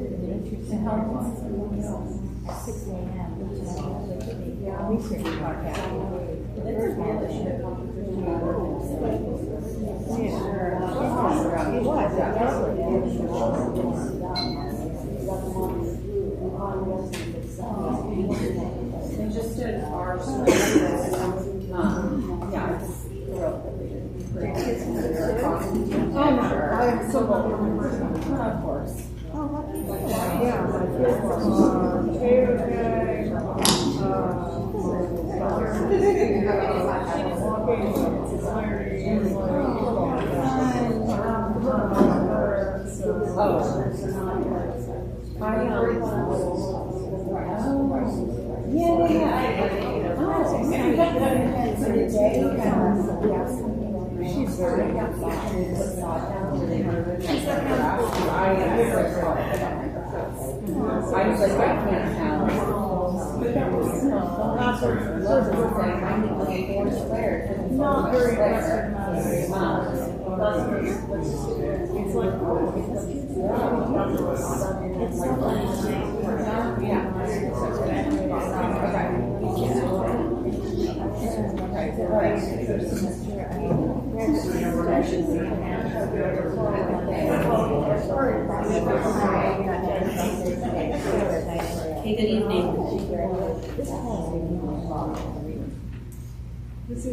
And how long is it? At 6 a.m. We should be parked out. They just did ours. Yeah. Oh, no, I am so lucky. Of course. Yeah, my kids, she's very I was like, I can't have. But that was not very it's like, Hey, good evening. This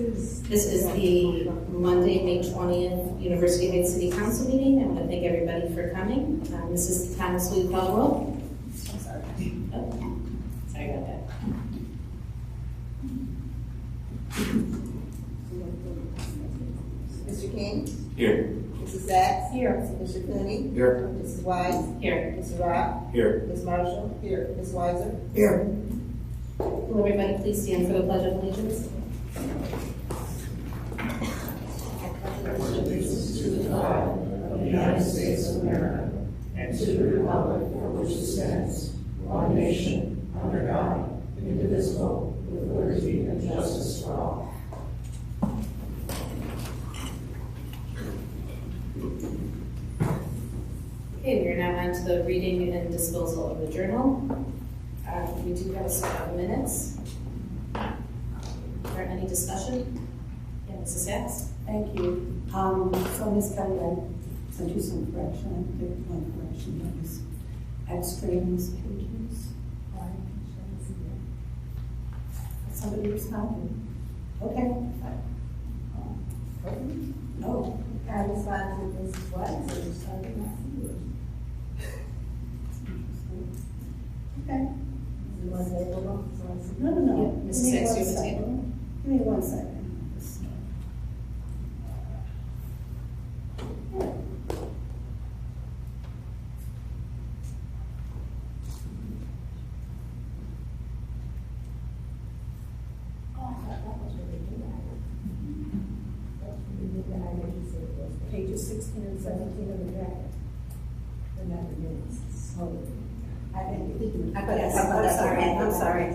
is the Monday, May 20th, University of Heights City Council meeting. I want to thank everybody for coming. This is Thomas Lee Caldwell. Sorry about that. Mr. King? Here. Mrs. Sachs? Here. Mr. Cooney? Here. Mrs. Wise? Here. Mr. Rock? Here. Ms. Marshall? Here. Ms. Weiser? Here. Will everybody please stand for the Pledge of Allegiance? Allegiance to the flag of the United States of America and to the republic for which it stands, one nation, under God, indivisible, with liberty and justice for all. Okay, we are now on to the reading and disposal of the journal. We do have a set of minutes. Is there any discussion? Yeah, Mrs. Sachs? Thank you. So Ms. Kelly, I sent you some correction. I did one correction. That was extremes pages. Somebody responded. Okay. No. I responded to Mrs. Wise, so you started not seeing it. Okay. You want to say it along? No. Yeah, Mrs. Sachs, you have a table? Give me 1 second. Pages 16 and 17 of the packet. And that remains. So, I didn't. I'm sorry.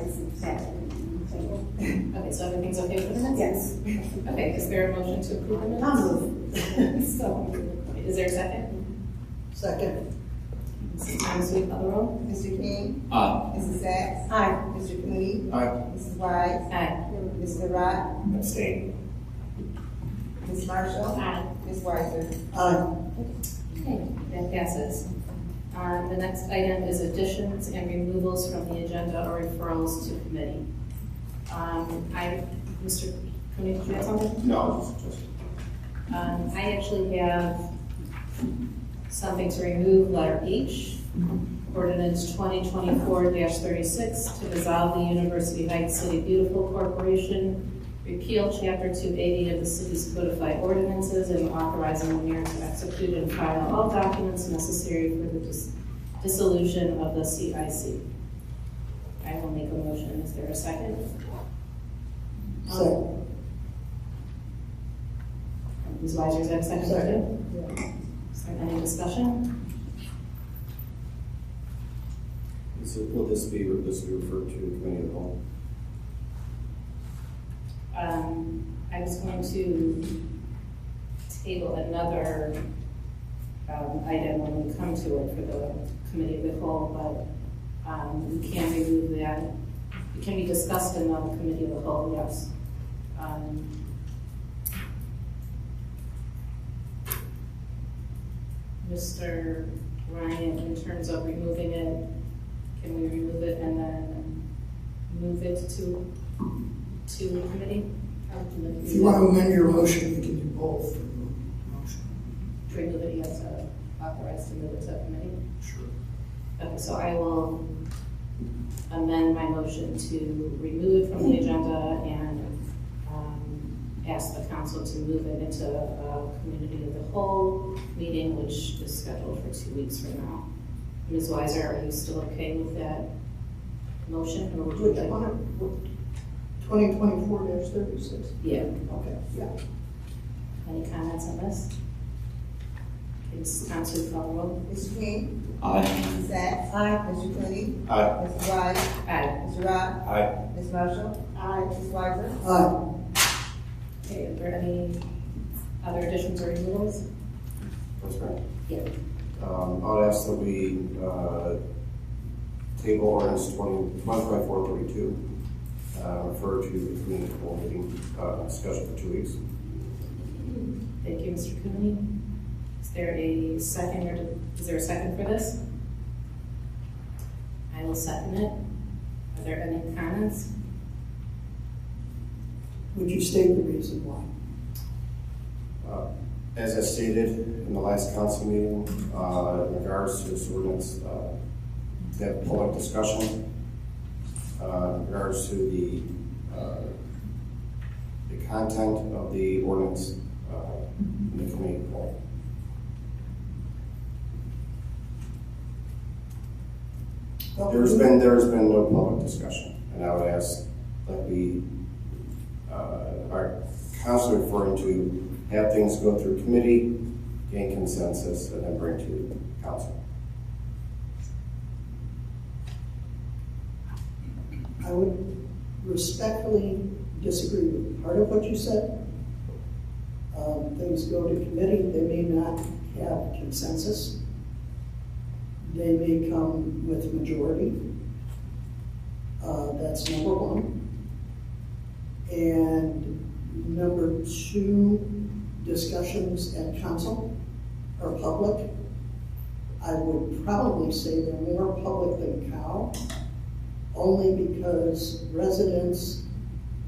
Okay, so everything's okay with the minutes? Yes. Okay, is there a motion to approve the minutes? I'll move. So, is there a second? Second. Mrs. Thomas, will you call the roll? Mr. King? Aye. Mrs. Sachs? Aye. Mr. Cooney? Aye. Mrs. Wise? Aye. Mr. Rock? Abstain. Ms. Marshall? Aye. Ms. Weiser? Aye. Okay, that passes. The next item is additions and removals from the agenda or referrals to committee. Mr. Cooney, did you have something? No, just. I actually have something to remove letter H, ordinance 2024-36 to dissolve the University Heights City Beautiful Corporation, repeal chapter 280 of the city's codified ordinances, and authorizing the mayor to execute and file all documents necessary for the dissolution of the CIC. I will make a motion. Is there a second? Ms. Weiser, is that a second? Is there any discussion? Will this be referred to committee of the whole? I was going to table another item when we come to it for the committee of the whole, but we can remove that. It can be discussed in the committee of the whole, yes. Mr. Ryan, in terms of removing it, can we remove it and then move it to the committee? If you want to amend your motion, you can do both. To remove it, yes, authorized to move it to the committee? Sure. Okay, so I will amend my motion to remove it from the agenda and ask the council to move it into a community of the whole meeting, which is scheduled for 2 weeks from now. Ms. Weiser, are you still okay with that motion, or would you Which like? one? 2024-36? Yeah. Okay, yeah. Any comments on this? Okay, Mrs. Thompson, call the roll. Mr. King? Aye. Mrs. Sacks? Aye. Mr. Cooney? Aye. Mrs. Wise? Aye. Mr. Rock? Aye. Ms. Marshall? Aye. Ms. Weiser? Aye. Okay, are there any other additions or removals? That's right. Yeah. I'll ask that we table ordinance 2024-32, refer to the community of the whole meeting scheduled for 2 weeks. Thank you, Mr. Cooney. Is there a second, or is there a second for this? I will second it. Are there any comments? Would you state the reason why? As I stated in the last council meeting, in regards to this ordinance, have public discussion in regards to the content of the ordinance in the committee of the whole. There's been no public discussion, and I would ask that we, are constantly referring to have things go through committee, gain consensus, and then bring to council. I would respectfully disagree with part of what you said. Things go to committee, they may not have consensus. They may come with majority. That's number one. And number two, discussions at council are public. I would probably say they're more public than COW, only because residents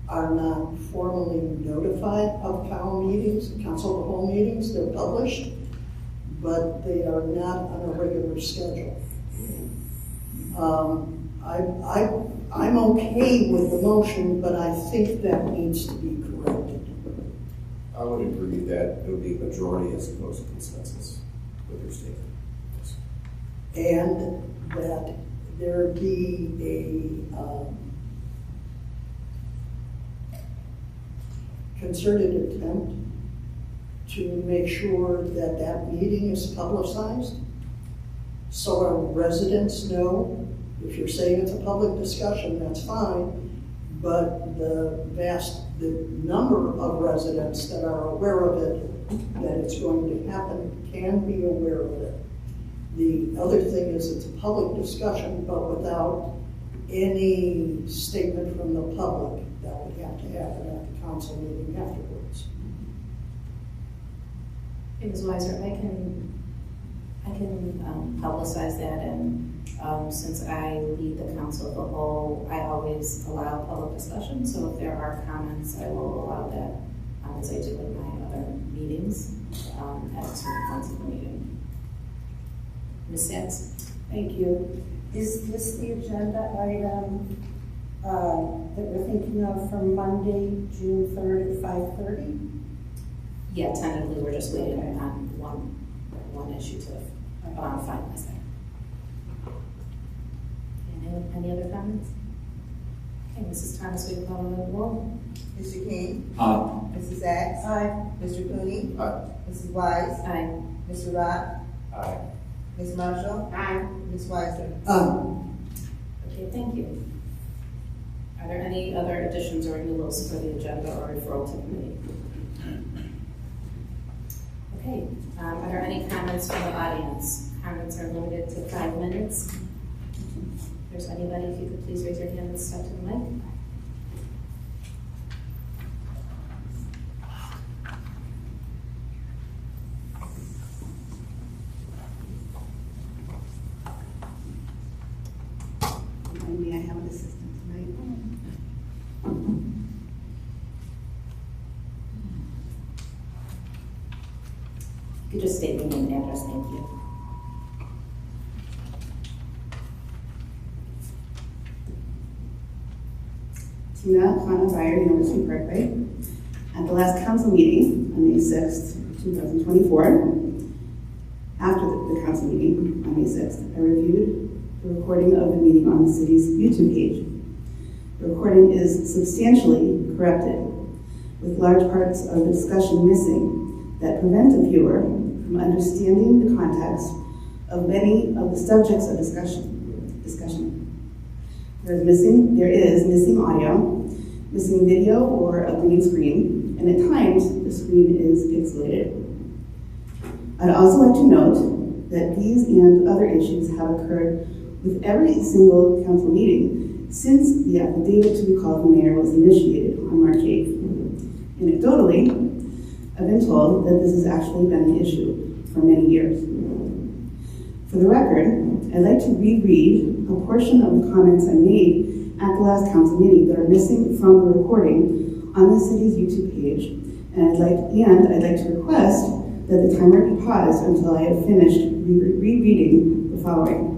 are not formally notified of COW meetings, council of the whole meetings. They're published, but they are not on a regular schedule. I'm okay with the motion, but I think that needs to be corrected. I would agree that it would be majority as opposed to consensus with your statement. Yes. And that there be a concerted attempt to make sure that that meeting is publicized, so our residents know. If you're saying it's a public discussion, that's fine, but the number of residents that are aware of it, that it's going to happen, can be aware of it. The other thing is it's a public discussion, but without any statement from the public. That would have to happen at the council meeting afterwards. Ms. Weiser, I can publicize that, and since I lead the council of the whole, I always allow public discussion, so if there are comments, I will allow that, as I do in my other meetings, at certain points of the meeting. Ms. Sacks? Thank you. Is this the agenda item that we're thinking of for Monday, June 3rd at 5:30? Yeah, tentatively, we're just waiting on one issue to finalize that. Any other comments? Okay, Mrs. Thomas, will you call the roll? Mr. King? Aye. Mrs. Sacks? Aye. Mr. Cooney? Aye. Mrs. Wise? Aye. Mr. Rock? Aye. Ms. Marshall? Aye. Ms. Weiser? Okay, thank you. Are there any other additions or removals for the agenda or referral to committee? Okay, are there any comments from the audience? Comments are limited to 5 minutes. If there's anybody, if you could please raise your hand and step to the mic. May I have an assistant tonight? You could just state your name and address, thank you. Tina Hana Beyer, University Parkway. At the last council meeting on May 6th, 2024, after the council meeting on May 6th, I reviewed the recording of the meeting on the city's YouTube page. The recording is substantially corrupted, with large parts of the discussion missing that prevent the viewer from understanding the context of many of the subjects of discussion. There is missing audio, missing video or a green screen, and at times the screen is pixelated. I'd also like to note that these and other issues have occurred with every single council meeting since the affidavit to recall the mayor was initiated on March 8th. Anecdotally, I've been told that this has actually been an issue for many years. For the record, I'd like to reread a portion of the comments I made at the last council meeting that are missing from the recording on the city's YouTube page, and I'd like to request that the timer be paused until I have finished rereading the following.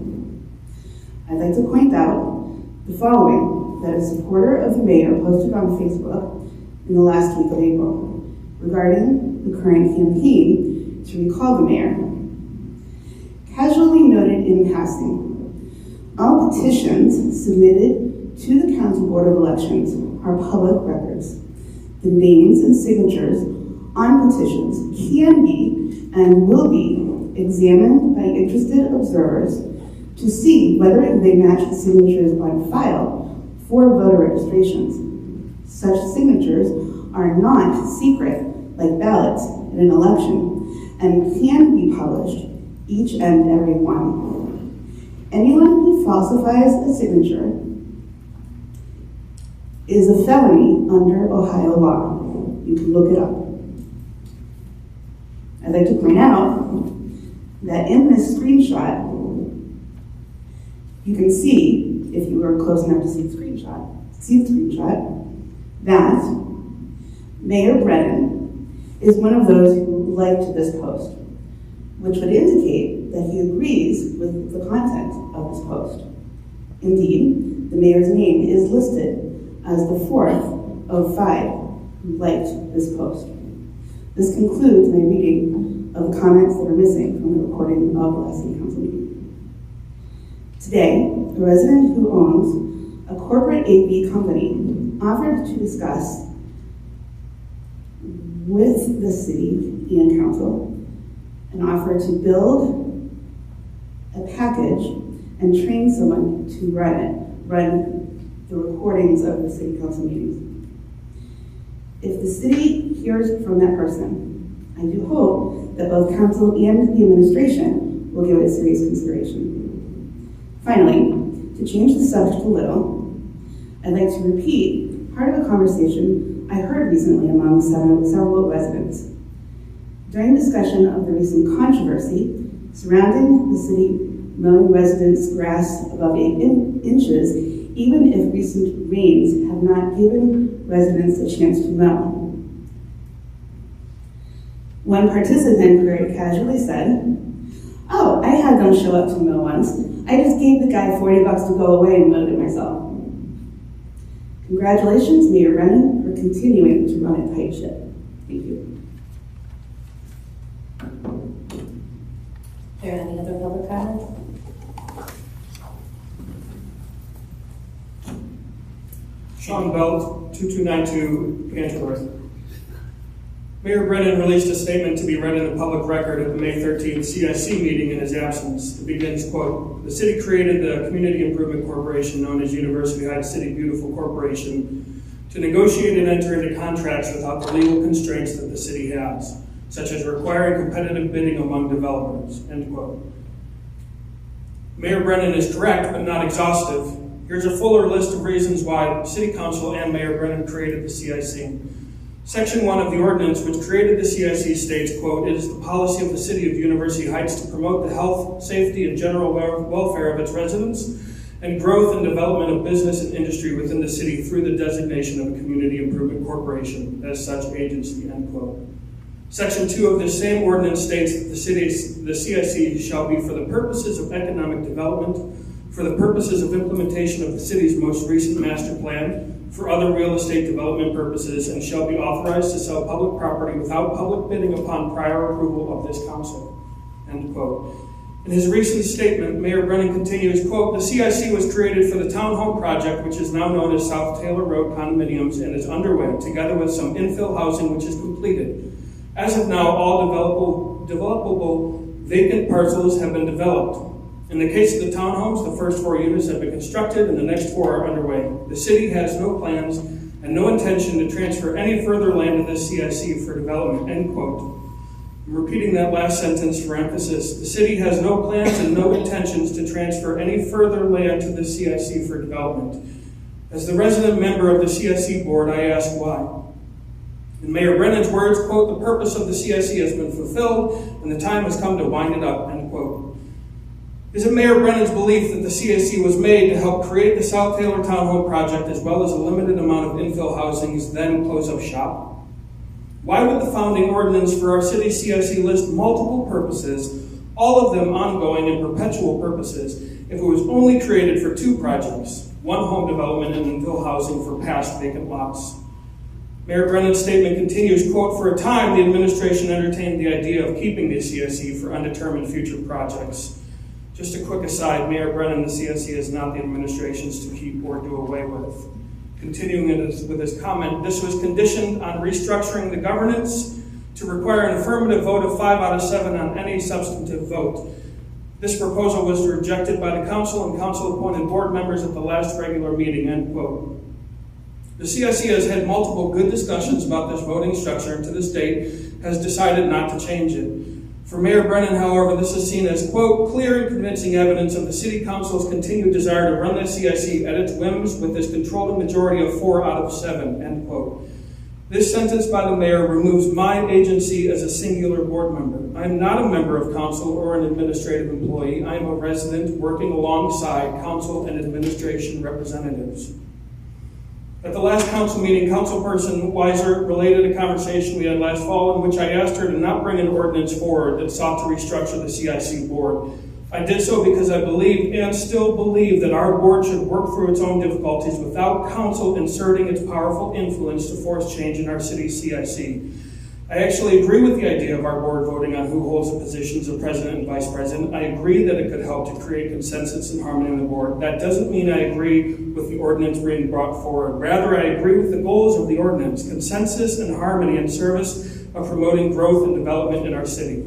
I'd like to point out the following that a supporter of the mayor posted on Facebook in the last week of April regarding the current campaign to recall the mayor. Casually noted in passing, all petitions submitted to the County Board of Elections are public records. The names and signatures on petitions can be and will be examined by interested observers to see whether they match the signatures on file for voter registrations. Such signatures are not secret like ballots in an election and can be published, each and every one. Anyone who falsifies a signature is a felony under Ohio law. You can look it up. I'd like to point out that in this screenshot, you can see, if you were close enough to see the screenshot, that Mayor Brennan is one of those who liked this post, which would indicate that he agrees with the content of this post. Indeed, the mayor's name is listed as the 4th of 5 who liked this post. This concludes my reading of the comments that are missing from the recording of the last city council meeting. Today, a resident who owns a corporate AV company offered to discuss with the city and council an offer to build a package and train someone to run the recordings of the city council meetings. If the city hears from that person, I do hope that both council and the administration will give it serious consideration. Finally, to change the subject a little, I'd like to repeat part of a conversation I heard recently among several residents. During discussion of the recent controversy surrounding the city mowing residents' grass above 8 inches, even if recent rains have not given residents a chance to mow. One participant very casually said, "Oh, I had them show up to mow once. I just gave the guy $40 to go away and mowed it myself." Congratulations, Mayor Brennan, for continuing to run a tight ship. Thank you. Are there any other public comment? Sean Belt, 2292 Panchworth. Mayor Brennan released a statement to be read in the public record at the May 13th CIC meeting in his absence. It begins, quote, "The city created the Community Improvement Corporation, known as University Heights City Beautiful Corporation, to negotiate and enter into contracts without the legal constraints that the city has. such as requiring competitive bidding among developers, end quote. Mayor Brennan is correct, but not exhaustive. Here's a fuller list of reasons why City Council and Mayor Brennan created the CIC. Section 1 of the ordinance which created the CIC states, quote, "It is the policy of the City of University Heights to promote the health, safety, and general welfare of its residents and growth and development of business and industry within the city through the designation of a community improvement corporation as such agency," end quote. Section 2 of this same ordinance states that the CIC shall be for the purposes of economic development, for the purposes of implementation of the city's most recent master plan, for other real estate development purposes, and shall be authorized to sell public property without public bidding upon prior approval of this council, end quote. In his recent statement, Mayor Brennan continues, quote, "The CIC was created for the townhome project, which is now known as South Taylor Road condominiums and is underway, together with some infill housing which is completed. As of now, all developable vacant parcels have been developed. In the case of the townhomes, the first 4 units have been constructed and the next 4 are underway. The city has no plans and no intention to transfer any further land to the CIC for development," end quote. I'm repeating that last sentence for emphasis. The city has no plans and no intentions to transfer any further land to the CIC for development. As the resident member of the CIC board, I ask why. In Mayor Brennan's words, quote, "The purpose of the CIC has been fulfilled and the time has come to wind it up," end quote. Is it Mayor Brennan's belief that the CIC was made to help create the South Taylor Townhome project as well as a limited amount of infill housings, then close up shop? Why would the founding ordinance for our city CIC list multiple purposes, all of them ongoing and perpetual purposes, if it was only created for 2 projects, one home development and infill housing for past vacant lots? Mayor Brennan's statement continues, quote, "For a time, the administration entertained the idea of keeping the CIC for undetermined future projects." Just a quick aside, Mayor Brennan, the CIC is not the administration's to keep or do away with. Continuing with his comment, this was conditioned on restructuring the governance to require an affirmative vote of 5 out of 7 on any substantive vote. This proposal was rejected by the council and council-appointed board members at the last regular meeting, end quote. The CIC has had multiple good discussions about this voting structure and to this date has decided not to change it. For Mayor Brennan, however, this is seen as, quote, "clear and convincing evidence of the City Council's continued desire to run the CIC at its whims with this controlling majority of 4 out of 7, end quote. This sentence by the mayor removes my agency as a singular board member. I am not a member of council or an administrative employee. I am a resident working alongside council and administration representatives. At the last council meeting, Councilperson Weiser related a conversation we had last fall in which I asked her to not bring an ordinance forward that sought to restructure the CIC board. I did so because I believe and still believe that our board should work through its own difficulties without council inserting its powerful influence to force change in our city's CIC. I actually agree with the idea of our board voting on who holds the positions of president and vice president. I agree that it could help to create consensus and harmony on the board. That doesn't mean I agree with the ordinance being brought forward. Rather, I agree with the goals of the ordinance, consensus and harmony in service of promoting growth and development in our city.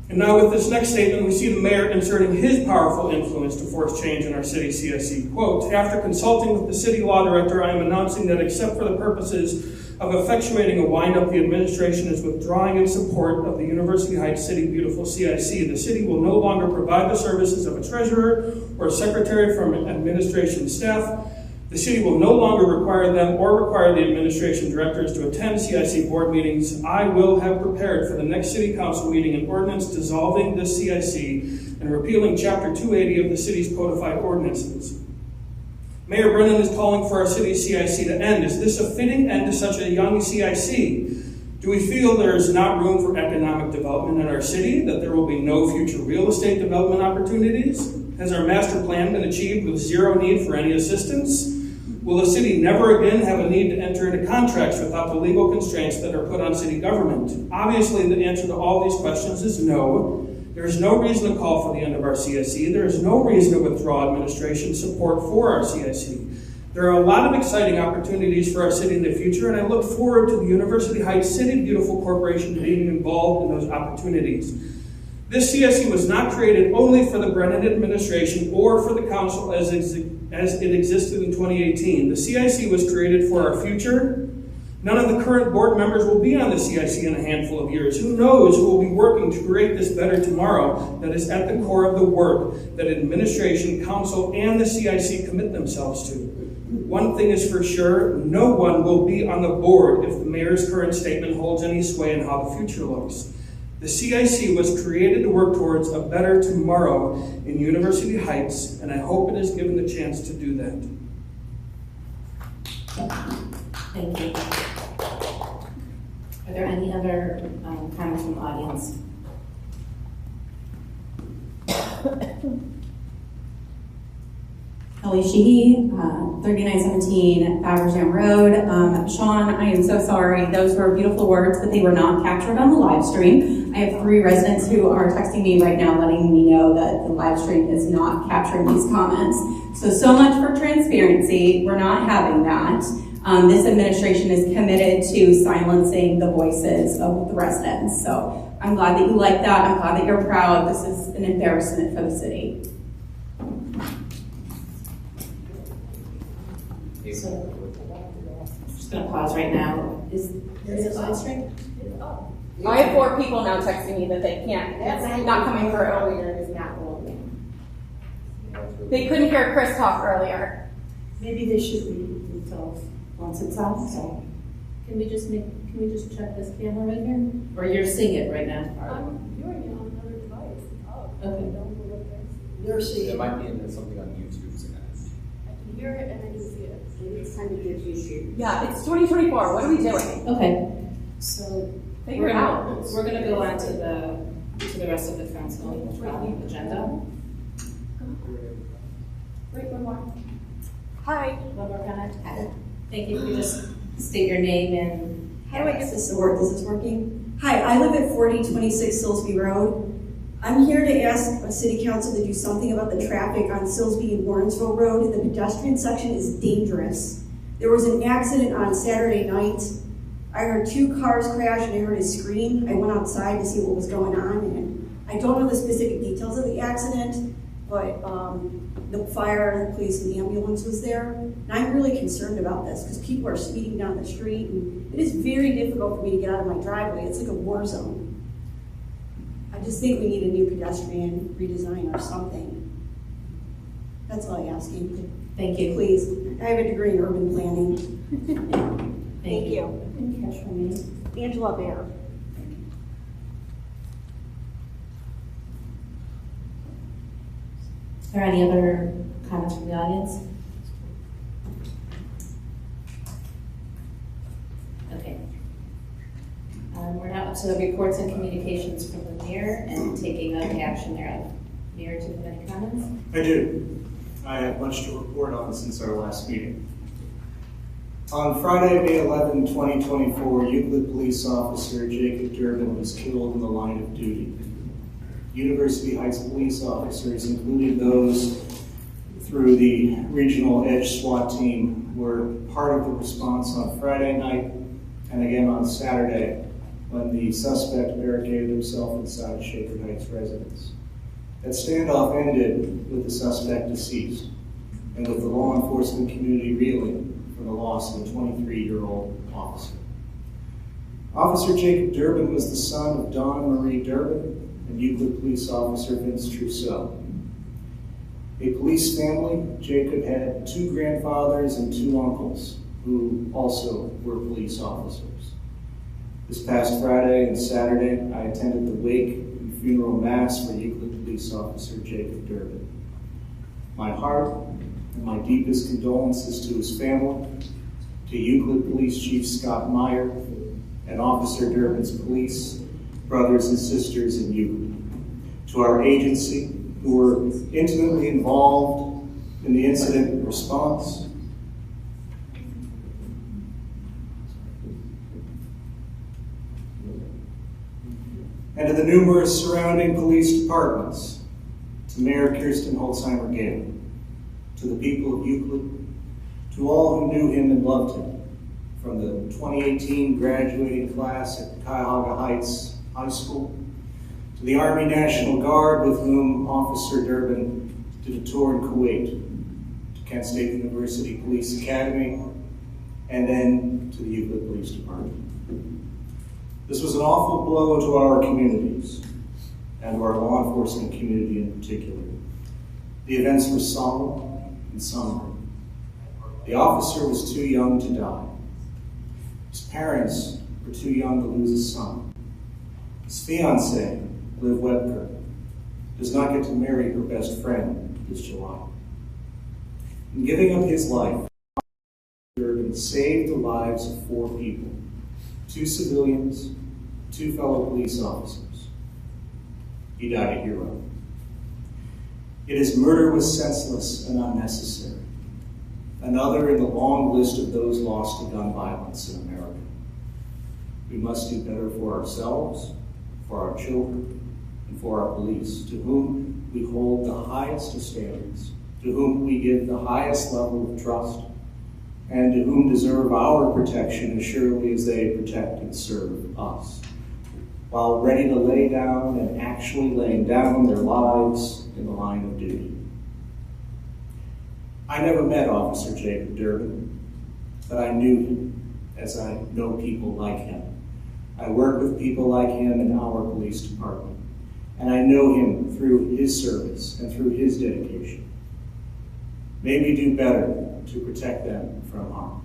And now with this next statement, we see the mayor inserting his powerful influence to force change in our city CIC. Quote, "After consulting with the city law director, I am announcing that except for the purposes of effectuating a wind-up, the administration is withdrawing its support of the University Heights City Beautiful CIC. The city will no longer provide the services of a treasurer or a secretary from administration staff. The city will no longer require them or require the administration directors to attend CIC board meetings. I will have prepared for the next city council meeting an ordinance dissolving the CIC and repealing Chapter 280 of the city's codified ordinances." Mayor Brennan is calling for our city's CIC to end. Is this a fitting end to such a young CIC? Do we feel there is not room for economic development in our city, that there will be no future real estate development opportunities? Has our master plan been achieved with zero need for any assistance? Will the city never again have a need to enter into contracts without the legal constraints that are put on city government? Obviously, the answer to all these questions is no. There is no reason to call for the end of our CIC. There is no reason to withdraw administration support for our CIC. There are a lot of exciting opportunities for our city in the future, and I look forward to the University Heights City Beautiful Corporation being involved in those opportunities. This CIC was not created only for the Brennan administration or for the council as it existed in 2018. The CIC was created for our future, None of the current board members will be on the CIC in a handful of years. Who knows who will be working to create this better tomorrow that is at the core of the work that administration, council, and the CIC commit themselves to. One thing is for sure, no one will be on the board if the mayor's current statement holds any sway in how the future looks. The CIC was created to work towards a better tomorrow in University Heights, and I hope it is given the chance to do that. Thank you. Are there any other comments from the audience? Ellie Sheehy, 3917 Faversham Road. Sean, I am so sorry. Those were beautiful words, but they were not captured on the live stream. I have 3 residents who are texting me right now letting me know that the live stream is not capturing these comments. So much for transparency. We're not having that. This administration is committed to silencing the voices of the residents. So I'm glad that you like that. I'm glad that you're proud. This is an embarrassment for the city. So, I'm just going to pause right now. Is it live stream? I have 4 people now texting me that they can't. It's not coming through. They couldn't hear Chris talk earlier. Maybe they should read themselves once it's out, so. Can we just check this camera right here? Or you're seeing it right now? I'm viewing it on another device. Oh, Okay. They're seeing. It might be in something on YouTube. So I can hear it and I can see it. Maybe it's time to give you. Yeah, it's 2024. What are we doing? Okay. So Figure it out. we're going to go on to the rest of the council agenda. Wait, one more. Hi. One more comment. Thank you. Could you just state your name and How do I get this to work? This is working. Hi, I live at 4026 Silsbee Road. I'm here to ask the city council to do something about the traffic on Silsbee and Warrensville Road. The pedestrian section is dangerous. There was an accident on Saturday night. I heard 2 cars crash and I heard a scream. I went outside to see what was going on, and I don't know the specific details of the accident, but the fire, the police, and the ambulance was there. And I'm really concerned about this because people are speeding down the street, and it is very difficult for me to get out of my driveway. It's like a war zone. I just think we need a new pedestrian redesign or something. That's all I ask you. thank you. Please. I have a degree in urban planning. Thank you. you. Catch her name. Angela Bear. Are there any other comments from the audience? Okay. We're now up to the reports and communications from the mayor and taking up action thereof. Mayor, do you have any comments? I do. I have much to report on since our last meeting. On Friday, May 11, 2024, Euclid police officer Jacob Durbin was killed in the line of duty. University Heights police officers, including those through the Regional Edge SWAT team, were part of the response on Friday night and again on Saturday when the suspect barricaded himself inside Shaker Heights residence. That standoff ended with the suspect deceased and with the law enforcement community reeling for the loss of a 23-year-old officer. Officer Jacob Durbin was the son of Dawn Marie Durbin and Euclid police officer Vince Trousseau. A police family, Jacob had 2 grandfathers and 2 uncles who also were police officers. This past Friday and Saturday, I attended the wake and funeral mass for Euclid police officer Jacob Durbin. My heart and my deepest condolences to his family, to Euclid Police Chief Scott Meyer, and Officer Durbin's police brothers and sisters in Euclid, to our agency who were intimately involved in the incident response, and to the numerous surrounding police departments, to Mayor Kirsten Holzheimer Gale, to the people of Euclid, to all who knew him and loved him, from the 2018 graduating class at Cuyahoga Heights High School, to the Army National Guard with whom Officer Durbin did a tour in Kuwait, to Kent State University Police Academy, and then to the Euclid Police Department. This was an awful blow to our communities, and to our law enforcement community in particular. The events were solemn and somber. The officer was too young to die. His parents were too young to lose a son. His fiancée, Liv Webker, does not get to marry her best friend this July. In giving up his life, Durbin saved the lives of 4 people, 2 civilians, 2 fellow police officers. He died a hero. Yet his murder was senseless and unnecessary. Another in the long list of those lost to gun violence in America. We must do better for ourselves, for our children, and for our police, to whom we hold the highest of standards, to whom we give the highest level of trust, and to whom deserve our protection as surely as they protect and serve us, while ready to lay down and actually laying down their lives in the line of duty. I never met Officer Jacob Durbin, but I knew him as I know people like him. I work with people like him in our police department, and I know him through his service and through his dedication. May we do better to protect them from harm.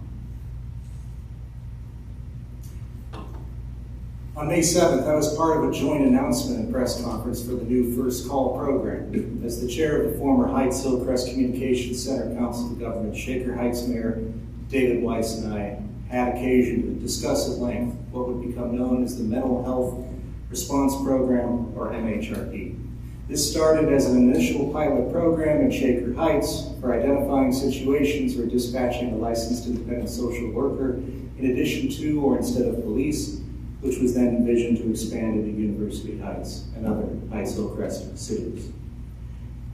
On May 7th, I was part of a joint announcement and press conference for the new First Call program. As the chair of the former Heights Hillcrest Communications Center Council of Government, Shaker Heights Mayor David Weiss and I had occasion to discuss at length what would become known as the Mental Health Response Program, or MHRP. This started as an initial pilot program in Shaker Heights for identifying situations where dispatching a licensed independent social worker in addition to or instead of police, which was then envisioned to expand into University Heights and other Heights Hillcrest cities.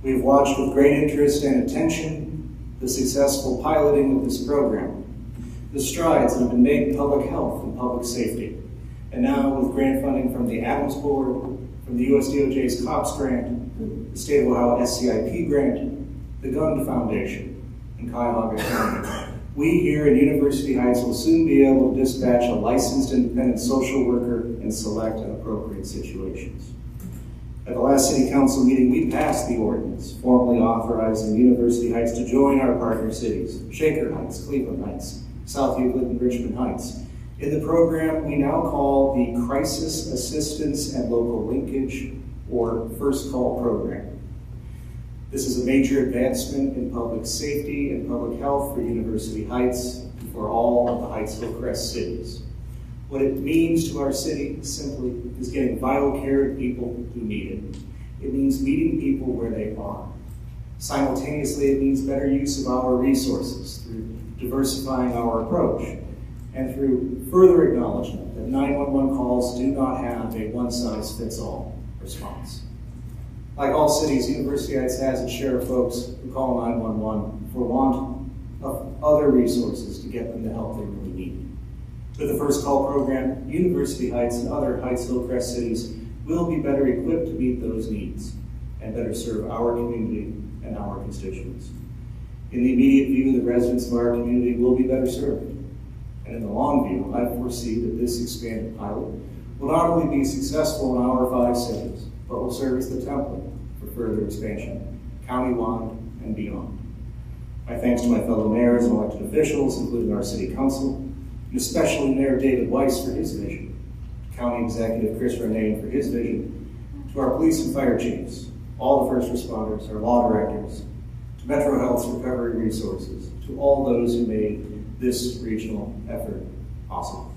We have watched with great interest and attention the successful piloting of this program, the strides that have been made in public health and public safety, and now with grant funding from the Adams Board, from the US DOJ's COPS grant, the State of Ohio SCIP grant, the Gund Foundation, and Cuyahoga County. We here at University Heights will soon be able to dispatch a licensed independent social worker and select appropriate situations. At the last City Council meeting, we passed the ordinance formally authorizing University Heights to join our partner cities, Shaker Heights, Cleveland Heights, South Euclid, and Richmond Heights, in the program we now call the Crisis Assistance and Local Linkage, or First Call program. This is a major advancement in public safety and public health for University Heights and for all of the Heights Hillcrest cities. What it means to our city simply is getting vital care to people who need it. It means meeting people where they are. Simultaneously, it means better use of our resources through diversifying our approach and through further acknowledgement that 911 calls do not have a one-size-fits-all response. Like all cities, University Heights has its share of folks who call 911 for want of other resources to get them the help they really need. With the First Call program, University Heights and other Heights Hillcrest cities will be better equipped to meet those needs and better serve our community and our constituents. In the immediate view, the residents of our community will be better served. And in the long view, I foresee that this expanded pilot will not only be successful in our 5 cities, but will serve as the template for further expansion, countywide and beyond. My thanks to my fellow mayors and elected officials, including our city council, and especially Mayor David Weiss for his vision, to County Executive Chris Renane for his vision, to our police and fire chiefs, all the first responders, our law directors, to Metro Health's recovery resources, to all those who made this regional effort possible.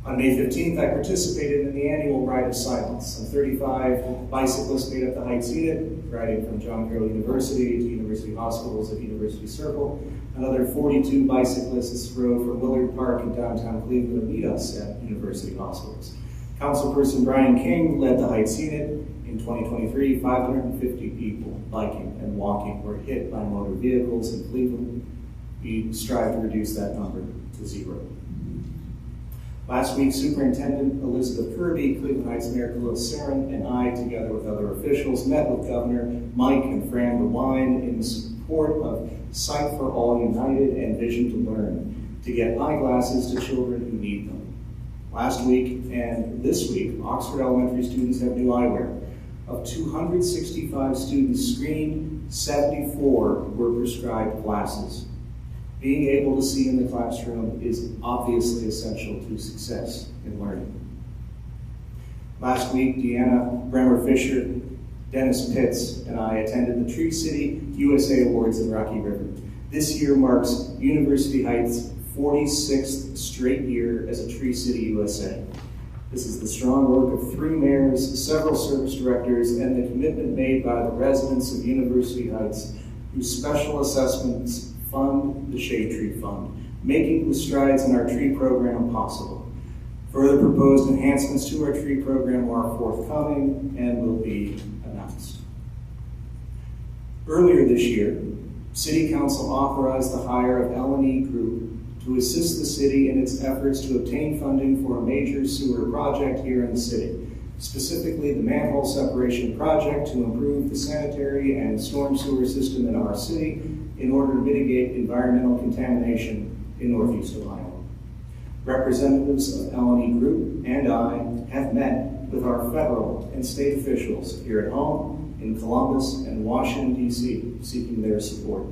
On May 15th, I participated in the annual Ride of Silence. Some 35 bicyclists made up the Heights unit, riding from John Carroll University to University Hospitals at University Circle. Another 42 bicyclists rode from Willard Park in downtown Cleveland to meet us at University Hospitals. Councilperson Brian King led the Heights unit. In 2023, 550 people biking and walking were hit by motor vehicles in Cleveland. We strive to reduce that number to 0. Last week, Superintendent Elizabeth Kirby, Cleveland Heights Mayor Khalil Sarin, and I, together with other officials, met with Governor Mike and Fran DeWine in support support of Sight for All United and Vision to Learn to get eyeglasses to children who need them. Last week and this week, Oxford Elementary students have new eyewear. Of 265 students screened, 74 were prescribed glasses. Being able to see in the classroom is obviously essential to success in learning. Last week, Deanna Bremer Fisher, Dennis Pitts, and I attended the Tree City USA Awards in Rocky River. This year marks University Heights' 46th straight year as a Tree City USA. This is the strong work of 3 mayors, several service directors, and the commitment made by the residents of University Heights, whose special assessments fund the Shade Tree Fund, making the strides in our tree program possible. Further proposed enhancements to our tree program are forthcoming and will be announced. Earlier this year, City Council authorized the hire of L&E Group to assist the city in its efforts to obtain funding for a major sewer project here in the city, specifically the manhole separation project to improve the sanitary and storm sewer system in our city in order to mitigate environmental contamination in Northeast Ohio. Representatives of L&E Group and I have met with our federal and state officials here at home, in Columbus, and Washington, D.C., seeking their support.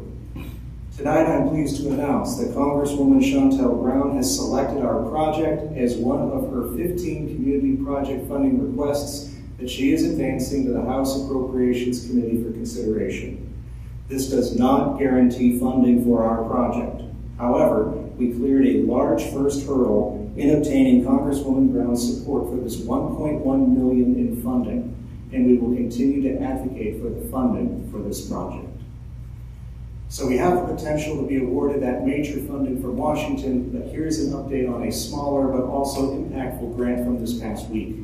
Tonight, I'm pleased to announce that Congresswoman Shontel Brown has selected our project as one of her 15 community project funding requests that she is advancing to the House Appropriations Committee for consideration. This does not guarantee funding for our project. However, we cleared a large first hurdle in obtaining Congresswoman Brown's support for this $1.1 million in funding, and we will continue to advocate for the funding for this project. So we have the potential to be awarded that major funding from Washington, but here's an update on a smaller but also impactful grant from this past week.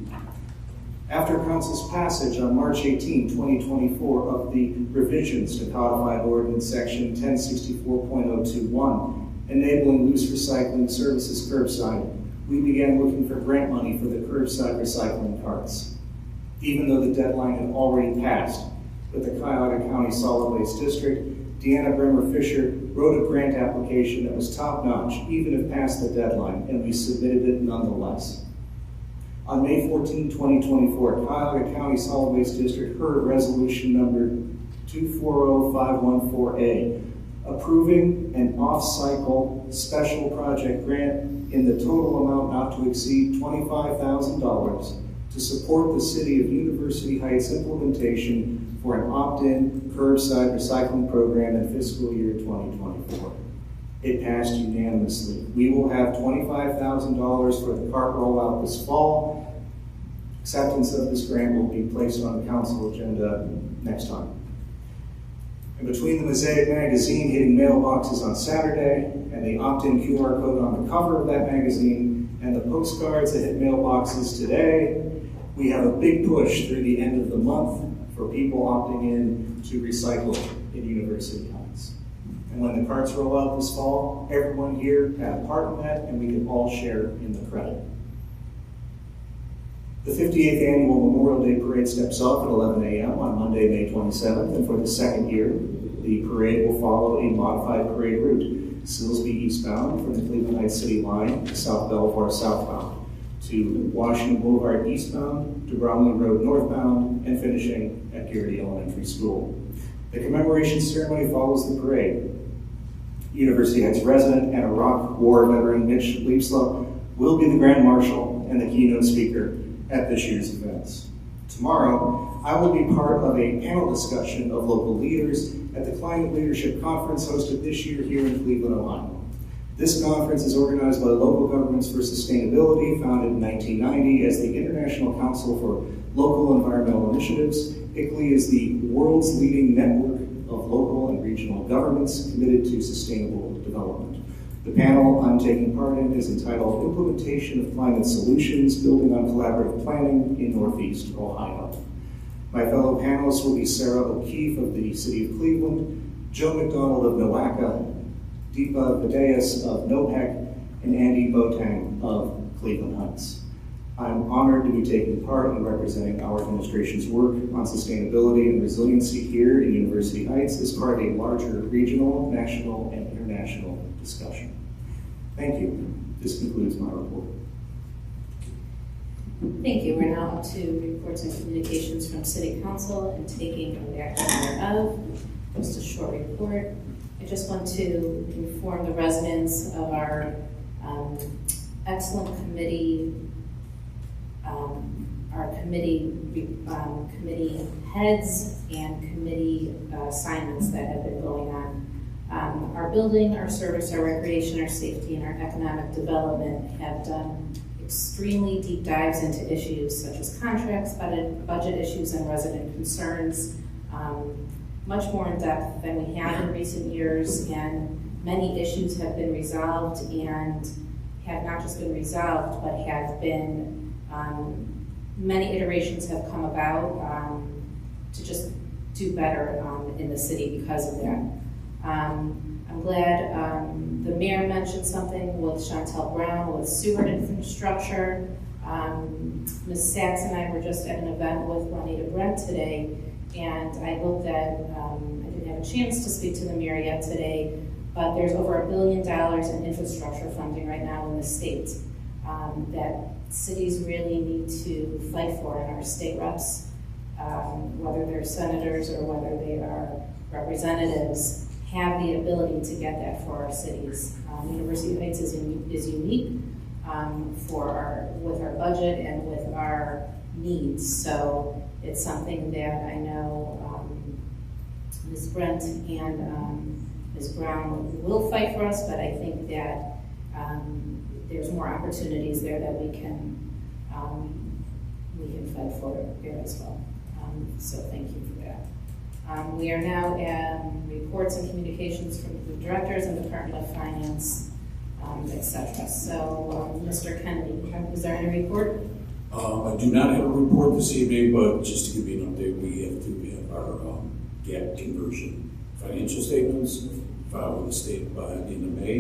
After Council's passage on March 18, 2024 of the revisions to Codified Ordinance Section 1064.021, enabling loose recycling services curbside, we began looking for grant money for the curbside recycling carts. Even though the deadline had already passed, with the Cuyahoga County Solid Waste District, Deanna Bremer Fisher wrote a grant application that was top-notch, even if past the deadline, and we submitted it nonetheless. On May 14, 2024, Cuyahoga County Solid Waste District heard resolution number 240514A, approving an off-cycle special project grant in the total amount not to exceed $25,000 to support the City of University Heights implementation for an opt-in curbside recycling program in fiscal year 2024. It passed unanimously. We will have $25,000 for the cart rollout this fall. Acceptance of this grant will be placed on the council agenda next time. And between the Mosaic magazine hitting mailboxes on Saturday and the opt-in QR code on the cover of that magazine and the postcards that hit mailboxes today, we have a big push through the end of the month for people opting in to recycle in University Heights. And when the carts roll out this fall, everyone here had a part in that, and we can all share in the credit. The 58th Annual Memorial Day Parade steps off at 11 a.m. on Monday, May 27th, and for the second year, the parade will follow a modified parade route, Silsbee eastbound from the Cleveland Heights City line to South Belvoir southbound, to Washington Boulevard eastbound, to Bromley Road northbound, and finishing at Garrity Elementary School. The commemoration ceremony follows the parade. University Heights resident and Iraq War veteran Mitch Liebslow will be the Grand Marshal and the keynote speaker at this year's events. Tomorrow, I will be part of a panel discussion of local leaders at the Climate Leadership Conference hosted this year here in Cleveland, Ohio. This conference is organized by Local Governments for Sustainability, founded in 1990 as the International Council for Local Environmental Initiatives. ICLEI is the world's leading network of local and regional governments committed to sustainable development. The panel I'm taking part in is entitled Implementation of Climate Solutions, Building on Collaborative Planning in Northeast Ohio. My fellow panelists will be Sarah O'Keefe of the City of Cleveland, Joe McDonald of Nowaka, Deepa Vadeas of NOPEC, and Andy Botang of Cleveland Heights. I'm honored to be taking part in representing our administration's work on sustainability and resiliency here in University Heights as part of a larger regional, national, and international discussion. Thank you. This concludes my report. Thank you. We're now up to reports and communications from City Council and taking no action thereof. Just a short report. I just want to inform the residents of our excellent committee, committee heads and committee assignments that have been going on. Our building, our service, our recreation, our safety, and our economic development have done extremely deep dives into issues such as contracts, budget issues, and resident concerns, much more in depth than we have in recent years, and many issues have been resolved and have not just been resolved, but have been, many iterations have come about to just do better in the city because of that. I'm glad the mayor mentioned something with Chantel Brown with sewer infrastructure. Ms. Sachs and I were just at an event with Juanita Brent today, and I hope that I didn't have a chance to speak to the mayor yet today, but there's over $1 billion in infrastructure funding right now in the state that cities really need to fight for, and our state reps, whether they're senators or whether they are representatives, have the ability to get that for our cities. University Heights is unique with our budget and with our needs, so it's something that I know Ms. Brent and Ms. Brown will fight for us, but I think that there's more opportunities there that we can fight for here as well. So thank you for that. We are now at reports and communications from the directors and Department of Finance, etc. So, Mr. Kennedy, is there any report? I do not have a report this evening, but just to give you an update, we have to have our gap conversion financial statements filed with the state by the end of May.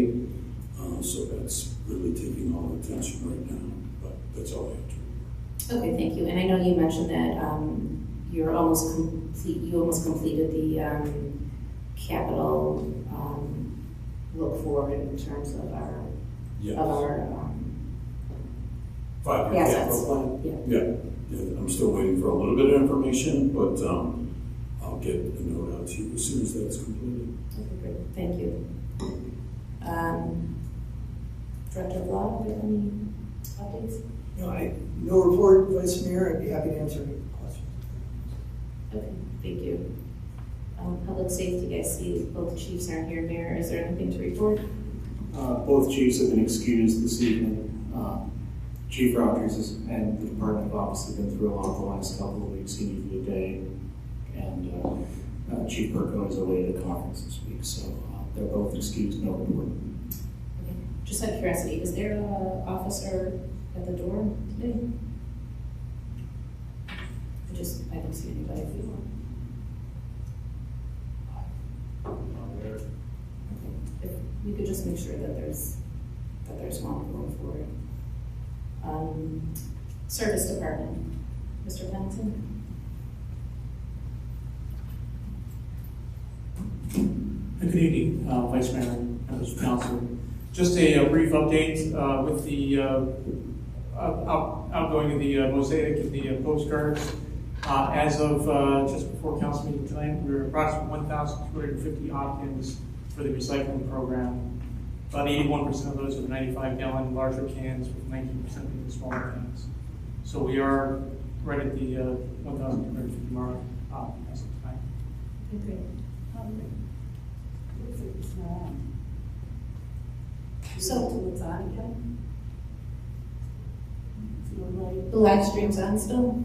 So that's really taking all the attention right now, but that's all I have to report. Okay, thank you. And I know you mentioned that you almost completed the capital look forward in terms of our Yes. of our 5-year assets. capital plan? Yeah. Yeah. I'm still waiting for a little bit of information, but I'll get a note out to you as soon as that's completed. Okay, great. Thank you. Director of Law, do you have any updates? No report, Vice Mayor. I'd be happy to answer any questions. Okay, thank you. Public safety, I see both chiefs aren't here. Mayor, is there anything to report? Both chiefs have been excused this evening. Chief Rogers and the Department of Office have been through a lot the last couple of weeks. He needed a day, and Chief Perko is away at a conference this week, so they're both excused, no report. Okay. Just out of curiosity, is there an officer at the door today? I didn't see anybody. Okay. If you could just make sure that there's one going forward. Service Department, Mr. Pennington. Good evening, Vice Mayor and members of Council. Just a brief update with the outgoing of the mosaic and the postcards. As of just before council meeting tonight, we were approximately 1,250 opt-ins for the recycling program. About 81% of those are the 95-gallon larger cans, with 19% being the smaller cans. So we are right at the 1,250 mark as of tonight. Okay. So it's on again? the live stream's on still?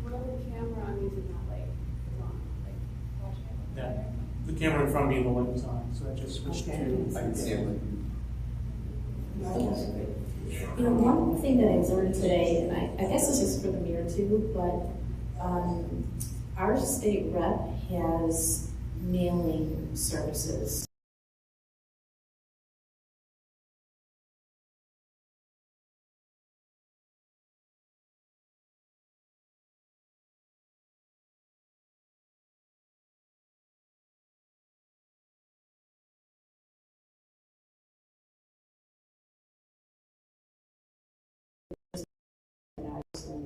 Whatever camera on you did not like is on, like watch it. Yeah. The camera in front of me and the light is on, so I just switched to. I can see it. You know, one thing that I learned today, and I guess this is for the mayor too, but our state rep has mailing services.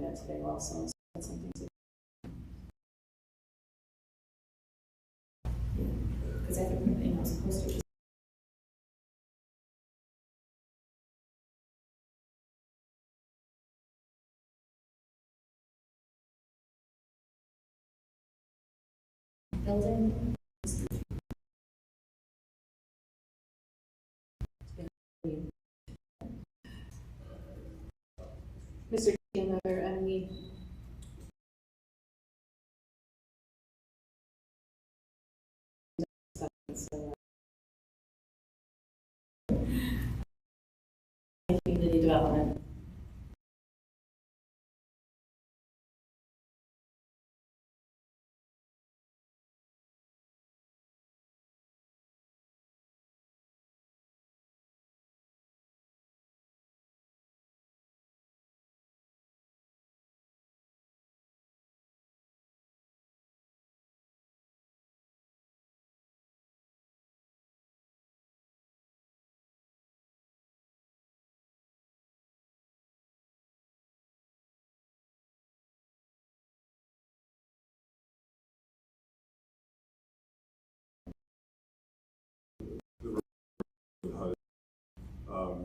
that today also, so that's something to. Because I think, you know, it's supposed to. Building. Mr. Keegan, are there any? Community development.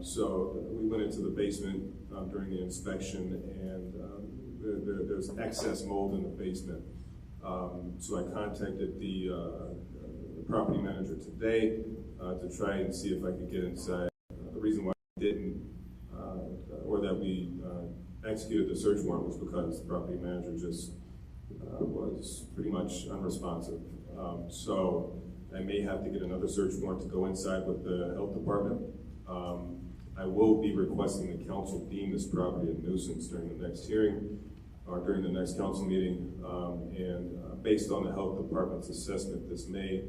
So we went into the basement during the inspection, and there's excess mold in the basement. So I contacted the property manager today to try and see if I could get inside. The reason why I didn't, or that we executed the search warrant, was because the property manager just was pretty much unresponsive. So I may have to get another search warrant to go inside with the health department. I will be requesting the council deem this property a nuisance during the next hearing, or during the next council meeting, and based on the health department's assessment, this may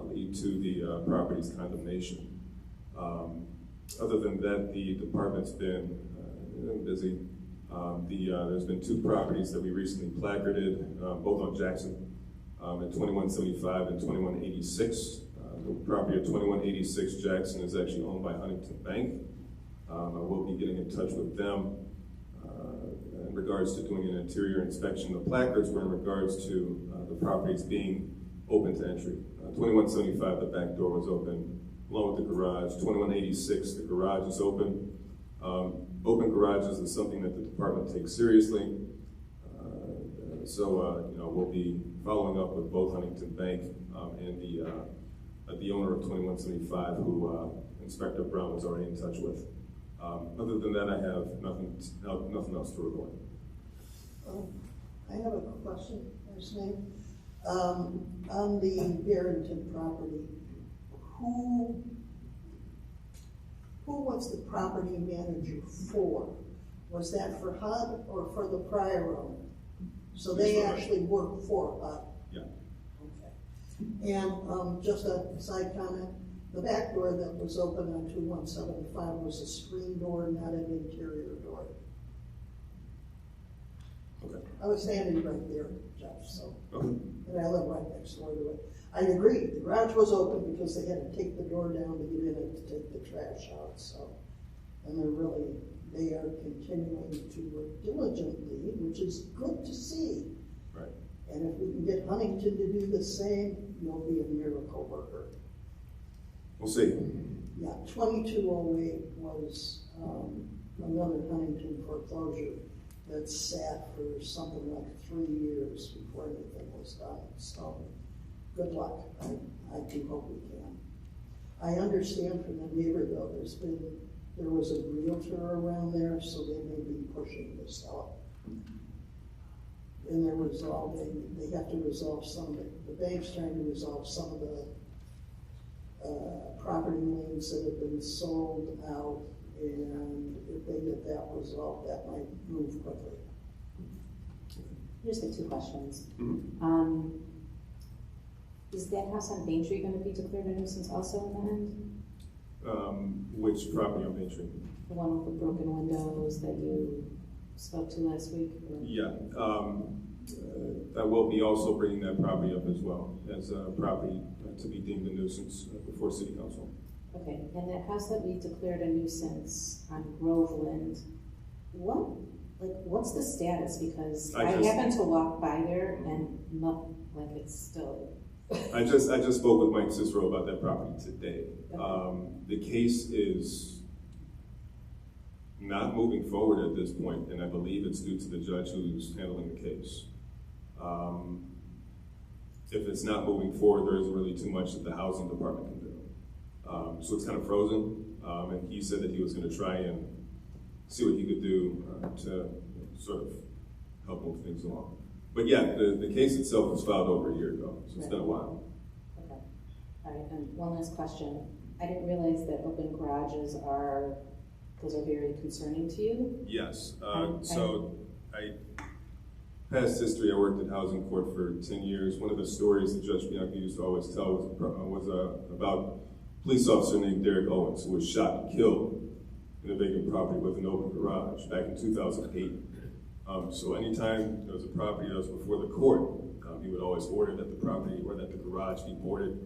lead to the property's condemnation. Other than that, the department's been busy. There's been 2 properties that we recently placarded, both on Jackson, at 2175 and 2186. The property at 2186 Jackson is actually owned by Huntington Bank. I will be getting in touch with them in regards to doing an interior inspection. The placards were in regards to the properties being open to entry. 2175, the back door was open, along with the garage. 2186, the garage is open. Open garages is something that the department takes seriously. So we'll be following up with both Huntington Bank and the owner of 2175, who Inspector Brown was already in touch with. Other than that, I have nothing else to report. I have a question, first name. On the Barrington property, who was the property manager for? Was that for HUD or for the prior owner? So they actually worked for HUD? Yeah. Okay. And just a side comment, the back door that was open on 2175 was a screen door, not an interior door. Okay. I was standing right there, Jeff, so, okay. And I live right next door to it. I agree, the garage was open because they had to take the door down to get in it to take the trash out, so. And they are continuing to work diligently, which is good to see. Right. And if we can get Huntington to do the same, you'll be a miracle worker. We'll see. Yeah, 2208 was another Huntington foreclosure that sat for something like 3 years before anything was done. So good luck. I do hope we can. I understand from the neighbor though, there was a realtor around there, so they may be pushing to sell it. And they have to resolve some of it. The bank's trying to resolve some of the property liens that have been sold out, and if they get that resolved, that might move quickly. I just have 2 questions. Mm-hmm. Is that house on Main Street going to be declared a nuisance also in the end? Which property on Main Street? The one with the broken windows that you spoke to last week? Or? Yeah. I will be also bringing that property up as well as a property to be deemed a nuisance before City Council. Okay, and that house that we declared a nuisance on Groveland, Like, what's the status? Because I I just- happened to walk by there and not, like, it's still. I just spoke with Mike Cicero about that property today. The case is not moving forward at this point, and I believe it's due to the judge who's handling the case. If it's not moving forward, there isn't really too much that the housing department can do. So it's kind of frozen, and he said that he was going to try and see what he could do to sort of help move things along. But yeah, the case itself was filed over a year ago, so it's been a while. Okay. All right, and one last question. I didn't realize that open garages those are very concerning to you. Yes, so I past history, I worked in housing court for 10 years. One of the stories that Judge Bianchi used to always tell was about a police officer named Derek Owens, who was shot and killed in a vacant property with an open garage back in 2008. So anytime there was a property that was before the court, he would always order that the property or that the garage be boarded,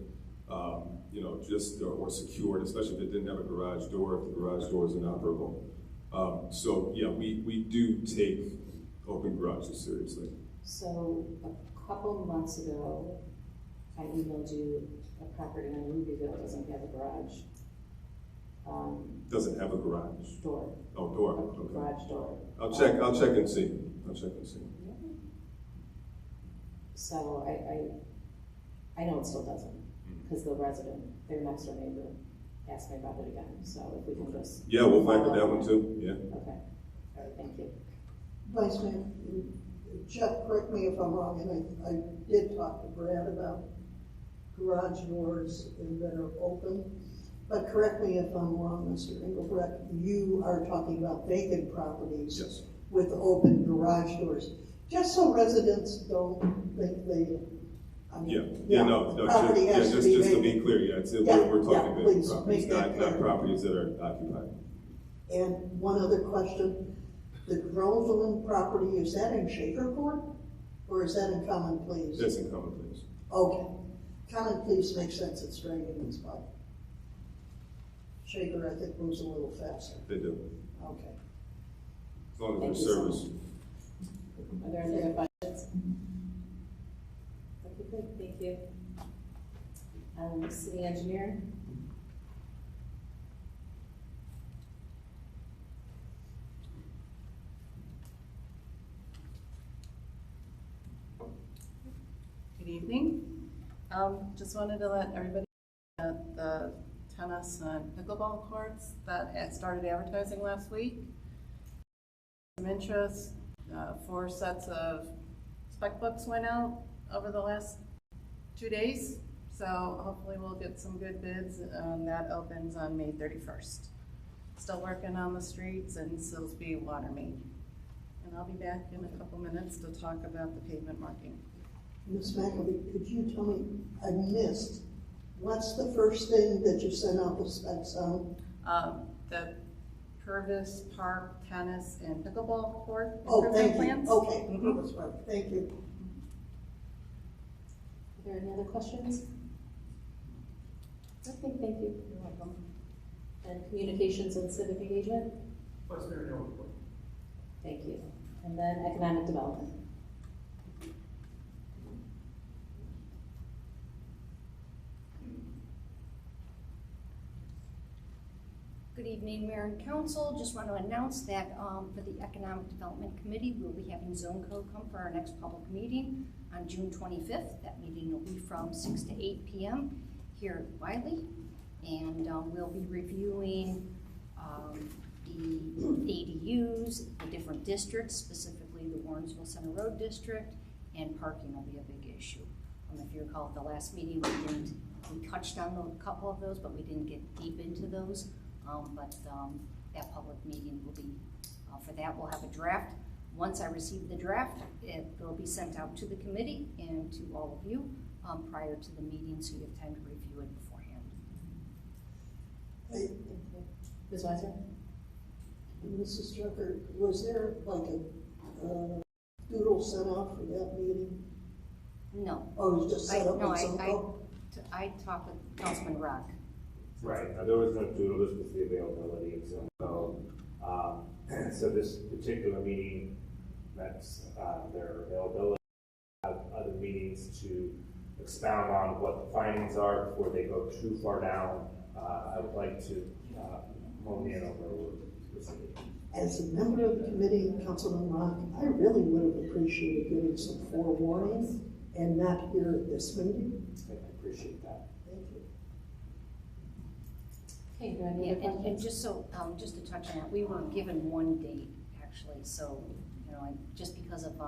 or secured, especially if it didn't have a garage door, if the garage door was inoperable. So yeah, we do take open garages seriously. So a couple months ago, I emailed you a property on Rubyville doesn't have a garage. Doesn't have a garage door. Oh, door. A Okay. garage door. I'll check and see. So I know it still doesn't, because the resident, their next door neighbor, asked me about it again. So if we can just we'll find that one too. Yeah. Okay. All right. Thank you. Vice Mayor, Jeff, correct me if I'm wrong, and I did talk to Brad about garage doors that are open, but correct me if I'm wrong, Mr. Engelbrecht, you are talking about vacant properties yes. with open garage doors, just so residents don't think they, property has just to be clear, we're talking vacant properties, not properties that are occupied. And one other question. The Groveland property, is that in Shaker Court? Or is that in Common Pleas? That's in Common Pleas. Okay. Common Pleas makes sense, it's right in this spot. Shaker, I think, moves a little faster. They do. Okay. As long as there's service. Are there any other questions? Okay, good. Thank you. City engineer? Good evening. Just wanted to let everybody know that the tennis and pickleball courts that started advertising last week. Some interest. 4 sets of spec books went out over the last 2 days. So hopefully we'll get some good bids. That opens on May 31st. Still working on the streets and Silsbee water main. And I'll be back in a couple minutes to talk about the pavement marking. Ms. McAfee, could you tell me, I missed, what's the first thing that you sent out the specs on? The Purvis Park tennis and pickleball court Oh, thank improvement you. plans. Okay, Purvis Park, thank you. Are there any other questions? Okay, thank you. You're welcome. And communications and civic engagement? Thank you. And then economic development. Good evening, Mayor and Council. Just want to announce that for the Economic Development Committee, we'll be having Zone Code come for our next public meeting on June 25th. That meeting will be from 6 to 8 p.m. here at Wiley. And we'll be reviewing the ADUs, the different districts, specifically the Warrensville Center Road District, and parking will be a big issue. If you recall, at the last meeting, we touched on a couple of those, but we didn't get deep into those. That public meeting will be, for that we'll have a draft. Once I receive the draft, it will be sent out to the committee and to all of you prior to the meeting, so you have time to review it beforehand. Ms. Weiser? Mrs. Strucker, was there like a doodle sent out for that meeting? No. Oh, it was just set up on some I talked with Councilman Rock. Right. There was no doodle. This was the availability of Zone Code. So this particular meeting, that's their availability. Have other meetings to expound on what the findings are before they go too far down. I would like to hone in on where we're proceeding. As a member of the committee, Councilman Rock, I really would have appreciated getting some forewarning and not here at this meeting. I appreciate that. Thank you. Okay, do I have any other questions? And just so, just to touch on that, we were given one date, actually, so, you know, just because of,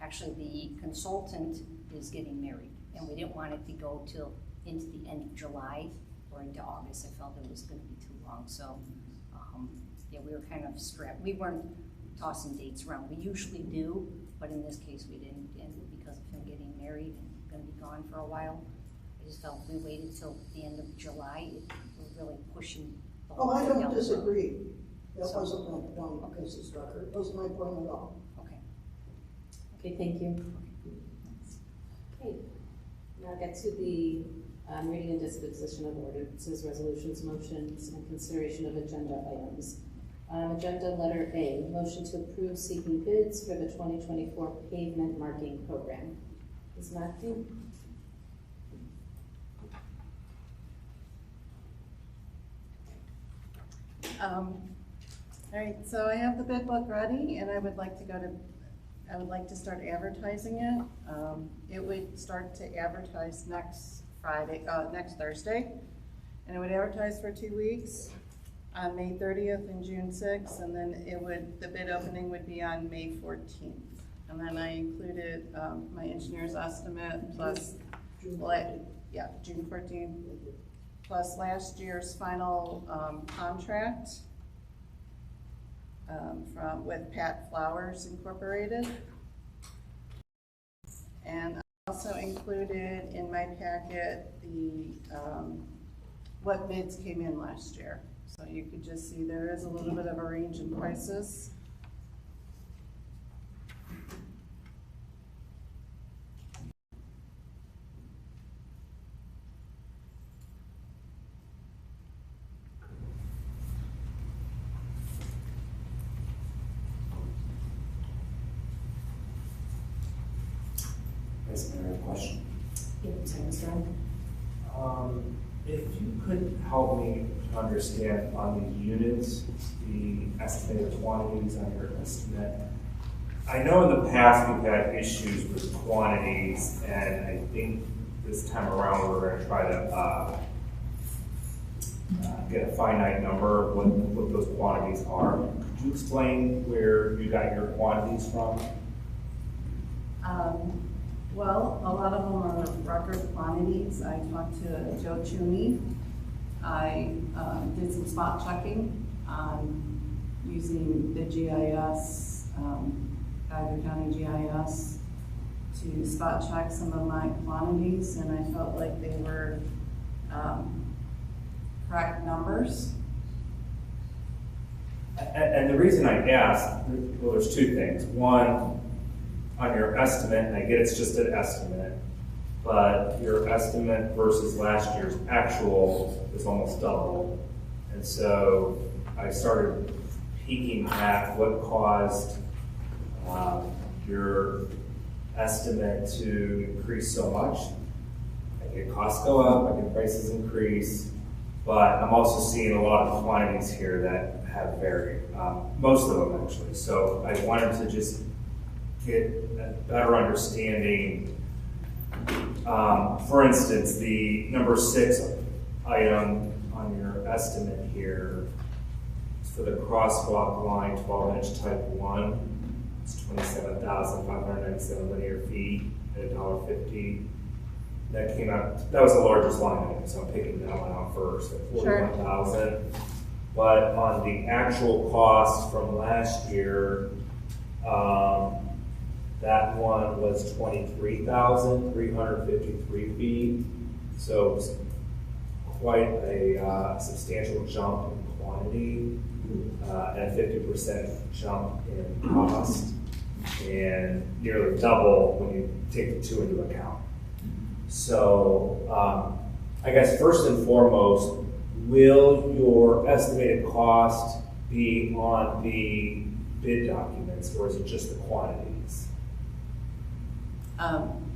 actually the consultant is getting married, and we didn't want it to go till into the end of July or into August. I felt it was gonna be too long, so, yeah, we were kind of strapped. We weren't tossing dates around. We usually do, but in this case we didn't, and because of him getting married and gonna be gone for a while, I just felt if we waited till the end of July, we're really pushing the whole Oh, I thing don't down the road. disagree. That wasn't my point, Mrs. Drucker. It wasn't my point at all. Okay. Okay, thank you. Okay, now get to the reading and disposition of ordinances, resolutions, motions, and consideration of agenda items. Agenda letter A, motion to approve seeking bids for the 2024 pavement marking program. Ms. Matthew? All right, so I have the bid book ready, and I would like to start advertising it. It would start to advertise next Thursday, and it would advertise for 2 weeks on May 30th and June 6th, and then the bid opening would be on May 14th. And then I included my engineer's estimate plus, June 14th, plus last year's final contract with Pat Flowers Incorporated. And I also included in my packet the what bids came in last year. So you could just see there is a little bit of a range in prices. Yes, Mayor, I have a question. If you could help me to understand on these units, the estimated quantities on your estimate. I know in the past we've had issues with quantities, and I think this time around we're going to try to get a finite number of what those quantities are. Could you explain where you got your quantities from? Well, a lot of them are record quantities. I talked to Joe Chuney. I did some spot checking using the GIS, Geiger County GIS, to spot check some of my quantities, and I felt like they were correct numbers. And the reason I asked, well, there's two things. One, on your estimate, and I get it's just an estimate, but your estimate versus last year's actual is almost double. And so I started peeking at what caused your estimate to increase so much. I get costs go up, I get prices increase, but I'm also seeing a lot of quantities here that have varied, most of them actually. So I wanted to just get a better understanding. For instance, the number 6 item on your estimate here is for the crosswalk line 12-inch type 1. It's 27,597 linear feet at $1.50. That came out, that was the largest line item, so I'm picking that one out first at 41,000. But on the actual cost from last year, that one was 23,353 feet. So it's quite a substantial jump in quantity and a 50% jump in cost, and nearly double when you take the two into account. So I guess first and foremost, will your estimated cost be on the bid documents, or is it just the quantities?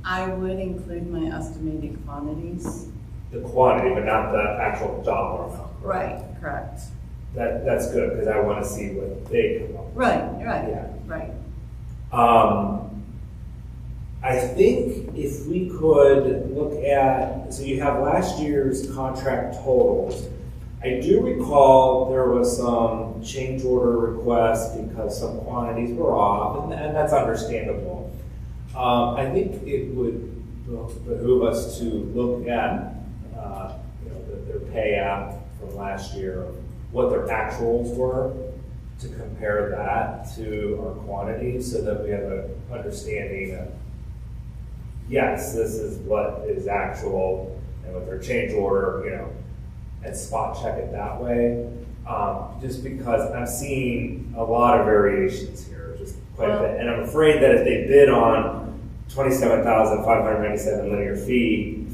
I would include my estimated quantities. The quantity, but not the actual dollar amount. Right, correct. That's good, because I want to see what they come up with. Right, Yeah. right. I think if we could look at, so you have last year's contract totals. I do recall there was some change order requests because some quantities were off, and that's understandable. I think it would behoove us to look at their pay app from last year, what their actuals were, to compare that to our quantities so that we have an understanding of, yes, this is what is actual, and with their change order, and spot check it that way. Just because I'm seeing a lot of variations here, just quite a bit. And I'm afraid that if they bid on 27,597 linear feet,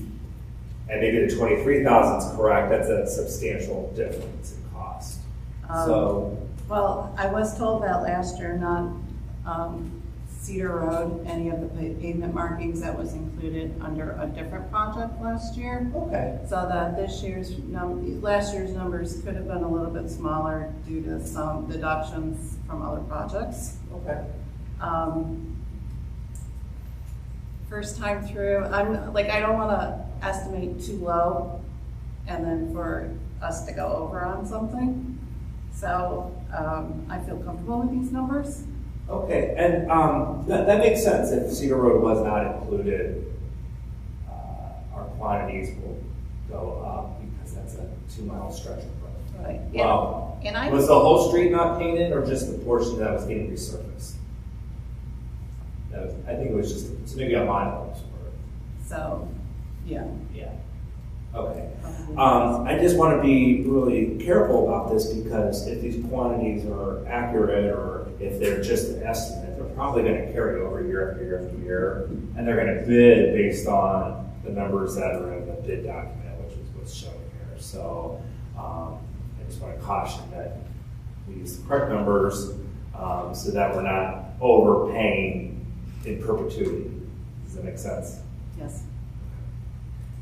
and maybe the 23,000 is correct, that's a substantial difference in cost. Well, I was told that last year, not Cedar Road, any of the pavement markings that was included under a different project last year. Okay. So that last year's numbers could have been a little bit smaller due to some deductions from other projects. Okay. First time through, I don't want to estimate too low and then for us to go over on something. So I feel comfortable with these numbers. Okay, and that makes sense. If Cedar Road was not included, our quantities will go up because that's a 2-mile stretch of road. Right. Wow. And Was the whole street not painted, or just the portion that was getting resurfaced? I think it was just maybe a mile. So, yeah. Yeah. Okay. I just want to be really careful about this, because if these quantities are accurate, or if they're just an estimate, they're probably going to carry over year after year after year, and they're going to bid based on the numbers that are in the bid document, which is what's shown here. So I just want to caution that we use the correct numbers so that we're not overpaying in perpetuity. Does that make sense? Yes.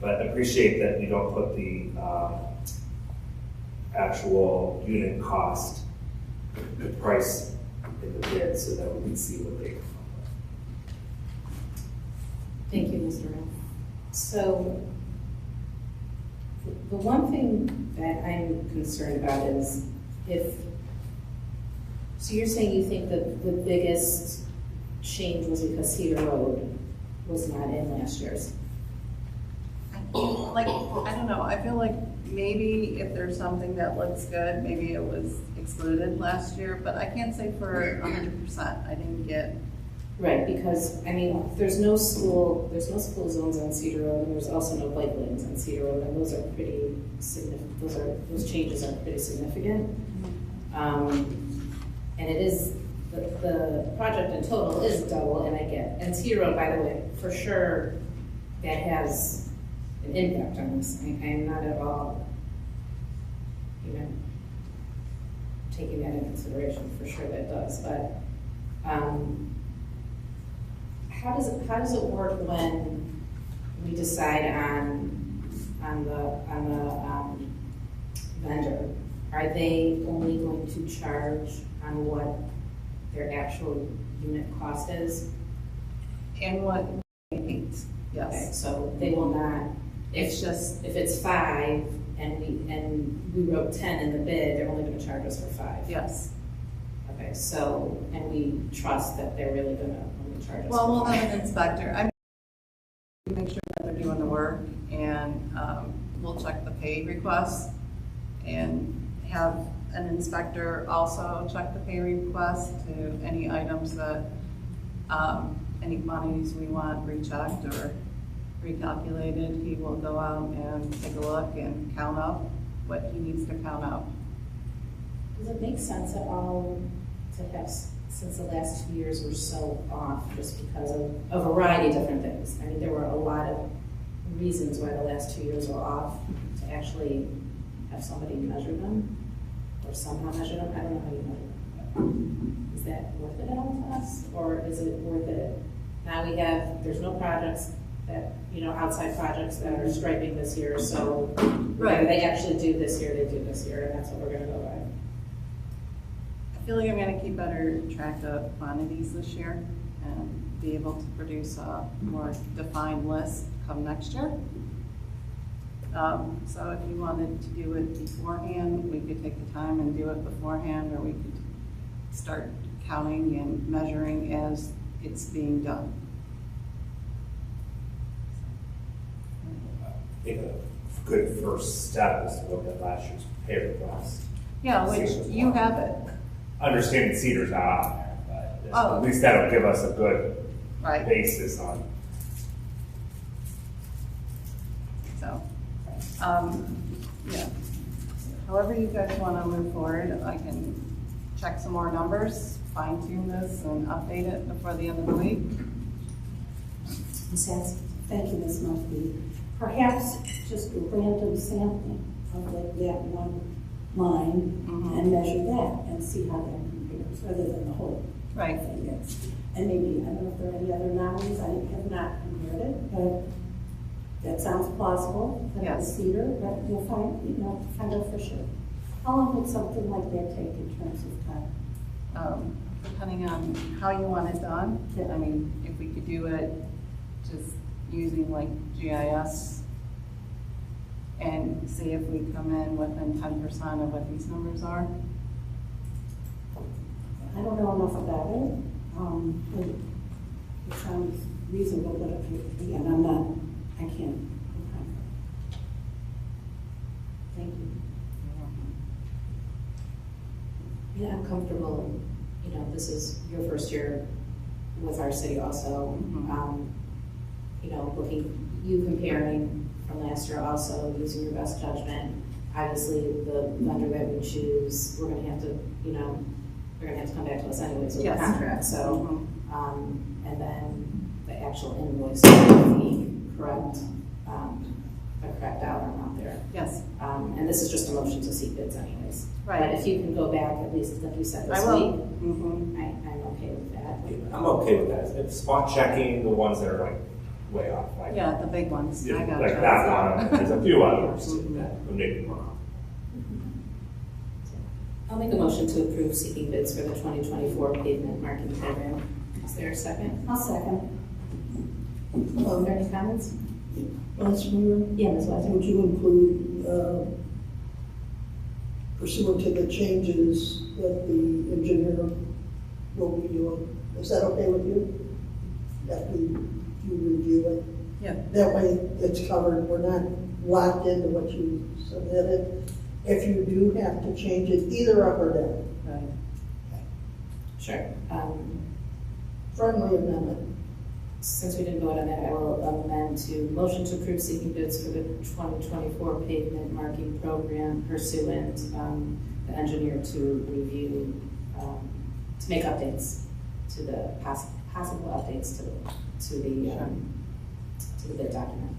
But I appreciate that you don't put the actual unit cost, the price in the bid, so that we can see what they come up with. Thank you, Mr. Ralph. So the one thing that I'm concerned about is so you're saying you think that the biggest change was because Cedar Road was not in last year's? I don't know, I feel like maybe if there's something that looks good, maybe it was excluded last year, but I can't say for 100%. I didn't get. Right, because, there's no school zones on Cedar Road, and there's also no bike lanes on Cedar Road, and those are pretty significant, those changes are pretty significant. And it is, the project in total is double, and Cedar Road, by the way, for sure, that has an impact on this. I'm not at all, taking that into consideration. For sure that does, but how does it work when we decide on the vendor? Are they only going to charge on what their actual unit cost is? And what they paint, yes. Okay, so they will not, if it's 5 and we wrote 10 in the bid, they're only gonna charge us for 5? Yes. Okay, so, and we trust that they're really gonna only charge us Well, for we'll 5? have an inspector. Make sure that they're doing the work, and we'll check the pay requests and have an inspector also check the pay request to any items that, any quantities we want rechecked or recalculated. He will go out and take a look and count up what he needs to count up. Does it make sense at all to have, since the last 2 years were so off, just because of a variety of different things? There were a lot of reasons why the last 2 years were off, to actually have somebody measure them. or somehow measure them, I don't know how you measure them. Is that worth it at all to us, or is it worth it? Now we have, there's no projects that, outside projects that are striping this year, so whatever they actually do this year, they do this year, and that's what we're gonna go by. I feel like I'm gonna keep better track of quantities this year and be able to produce a more defined list come next year. So if you wanted to do it beforehand, we could take the time and do it beforehand, or we could start counting and measuring as it's being done. I think a good first step is to look at last year's pay request. Yeah, which you have it. Understanding Cedar's not on there, but at least that'll give us a good basis on. So, yeah. However you guys want to move forward, I can check some more numbers, fine tune this, and update it before the end of the week. Thank you, Ms. Murphy. Perhaps just a random sampling of that one line and measure that and see how that compares, rather than the whole thing is. And maybe, I don't know if there are any other anomalies, I have not compared it, but that sounds plausible. Yes. Cedar, but you'll find out for sure. How long would something like that take in terms of time? Depending on how you want it done. I mean, if we could do it just using like GIS and see if we come in within 10% of what these numbers are. I don't know enough about it. It sounds reasonable, but again, I can't. Thank you. Yeah, I'm comfortable, this is your first year with our city also. You comparing from last year also, using your best judgment. Obviously, the vendor that we choose, we're gonna have to, they're gonna have to come back to us anyways with the contract, so. And then the actual invoice will be correct, the correct dollar amount there. Yes. And this is just a motion to seek bids anyways. Right. But if you can go back, at least like you said this week, I'm okay with that. I'm okay with that. If spot checking the ones that are like way off. Like, yeah, the big ones. I got like that one. There's a few others that would make me wrong. I'll make a motion to approve seeking bids for the 2024 pavement marking program. Is there a second? I'll second. Are there any comments? Vice Mayor? Yeah, Ms. Weiser. Would you include, pursuant to the changes that the engineer will be doing? Is that okay with you? After you review it? Yeah. That way it's covered. We're not locked into what you submitted. If you do have to change it, either up or down. Right. Sure. Friendly amendment. Since we didn't vote on that, I will amend to motion to approve seeking bids for the 2024 pavement marking program pursuant the engineer to review, to make updates to the possible updates to the bid document.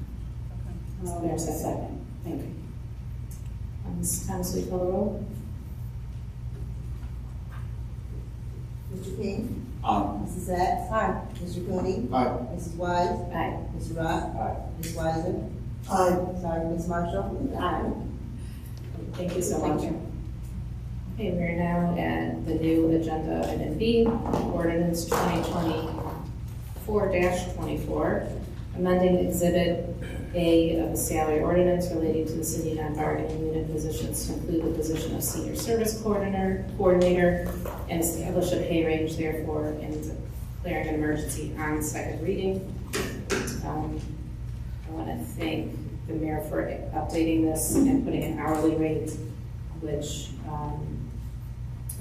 Okay. There's a second. Thank you. Ms. Thomas, will you call the roll? Mr. King? Aye. Mrs. Sacks? Aye. Mr. Cooney? Aye. Mrs. Wise? Aye. Mr. Rock? Aye. Ms. Weiser? Aye. Sorry, Ms. Marshall? Aye. Thank you so much. Okay, we're now at the new agenda item B, ordinance 2024-24, amending Exhibit A of the salary ordinance relating to the city non-bargaining unit positions to include the position of senior service coordinator and establish a pay range therefore and declaring an emergency on second reading. I want to thank the mayor for updating this and putting an hourly rate, which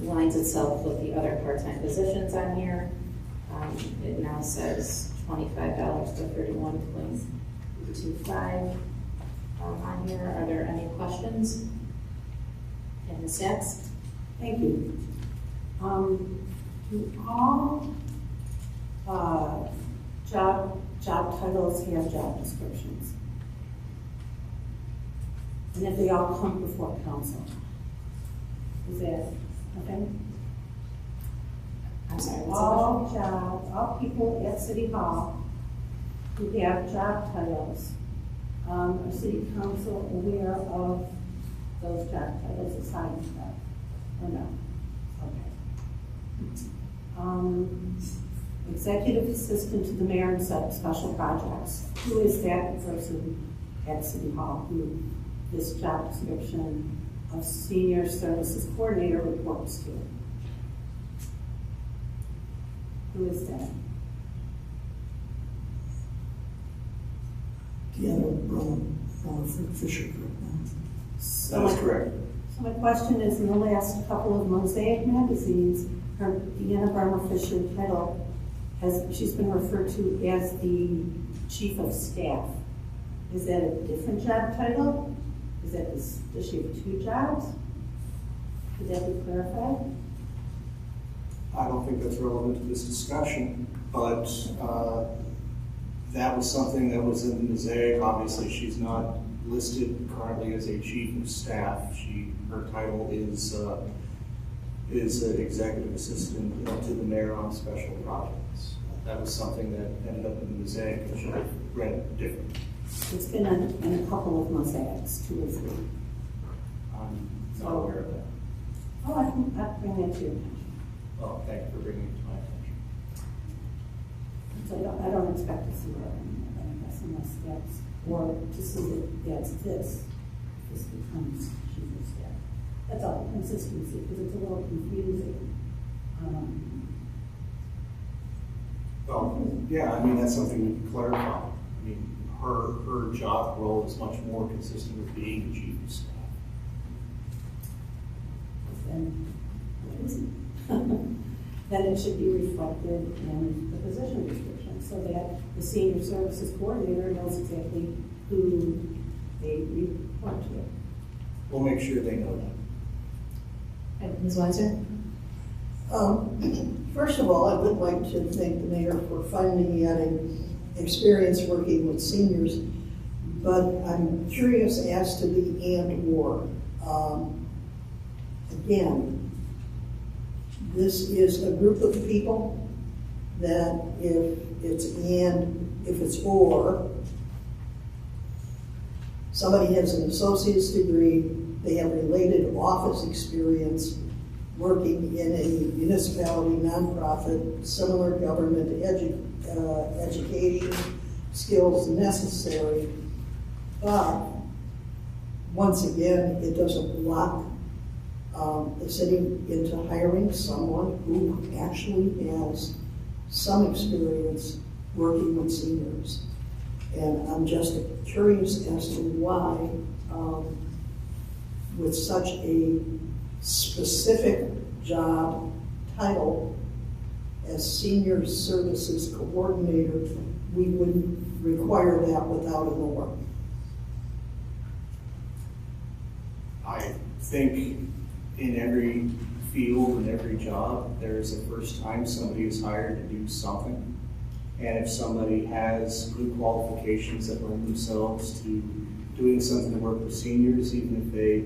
aligns itself with the other part-time positions on here. It now says $25 to $31.25 on here. Are there any questions? And Ms. Sacks? Thank you. Do all job titles have job descriptions? And if they all come before council? Is that, okay? I'm sorry, what's the All jobs, all people at City Hall who have job titles, are City Council aware of those job titles assigned to them, or no? Okay. Executive Assistant to the Mayor and Special Projects. Who is that person at City Hall who this job description of Senior Services Coordinator reports to? Who is that? Deanna Fisher Group. That is correct. So my question is, in the last couple of Mosaic magazines, her Deanna Barmer Fisher title she's been referred to as the Chief of Staff. Is that a different job title? Does she have two jobs? Could that be clarified? I don't think that's relevant to this discussion, but that was something that was in the Mosaic. Obviously, she's not listed currently as a chief of staff. Her title is an executive assistant to the mayor on special projects. That was something that ended up in the Mosaic, and should have read it differently. It's been in a couple of mosaics, 2 or 3. I'm not aware of that. Oh, I can bring that to your attention. Well, thank you for bringing it to my attention. So I don't expect to see that in unless that's, or to see that that's this becomes chief of staff. That's all, consistency, because it's a little confusing. Well, yeah, I mean, that's something we can clarify. I mean, her job role is much more consistent with being the chief of staff. Then what isn't? Then it should be reflected in the position description, so that the senior services coordinator knows exactly who they report to. We'll make sure they know that. Ms. Weiser? First of all, I would like to thank the mayor for finally adding experience working with seniors, but I'm curious as to the and/or. Again, this is a group of people that if it's or, somebody has an associate's degree, they have related office experience, working in a municipality, nonprofit, similar government education skills necessary, but once again, it doesn't block the city into hiring someone who actually has some experience working with seniors. And I'm just curious as to why, with such a specific job title as Senior Services Coordinator, we wouldn't require that without an or. I think in every field and every job, there's a first time somebody is hired to do something. And if somebody has good qualifications that lend themselves to doing something to work with seniors, even if they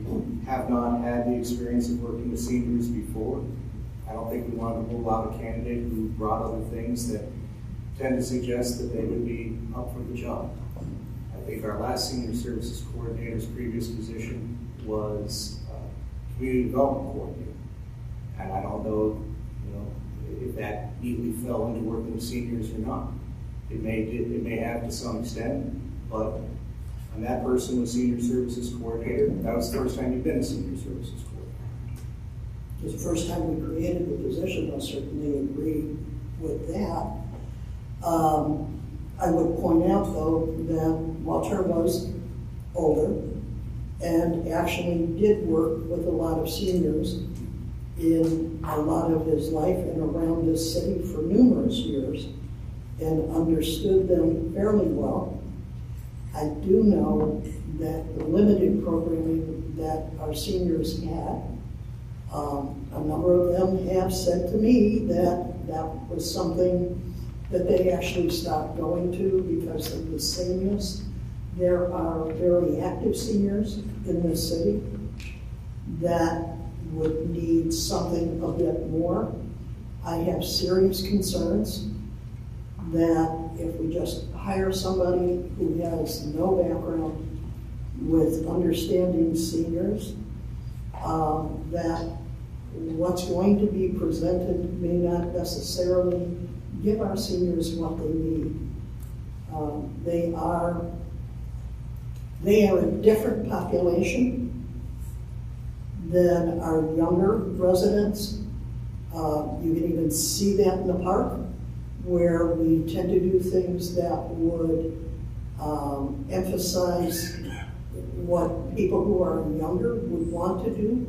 have not had the experience of working with seniors before, I don't think we want to rule out a candidate who brought other things that tend to suggest that they would be up for the job. I think our last Senior Services Coordinator's previous position was Community Development Coordinator. And I don't know, if that neatly fell into working with seniors or not. It may have to some extent, but when that person was Senior Services Coordinator, that was the first time you've been a Senior Services Coordinator. It was the first time we created the position. I certainly agree with that. I would point out, though, that Walter was older and actually did work with a lot of seniors in a lot of his life and around this city for numerous years and understood them fairly well. I do know that the limited programming that our seniors had, a number of them have said to me that that was something that they actually stopped going to because of the sameness. There are very active seniors in this city that would need something a bit more. I have serious concerns that if we just hire somebody who has no background with understanding seniors, that what's going to be presented may not necessarily give our seniors what they need. They are a different population than our younger residents. You can even see that in the park, where we tend to do things that would emphasize what people who are younger would want to do,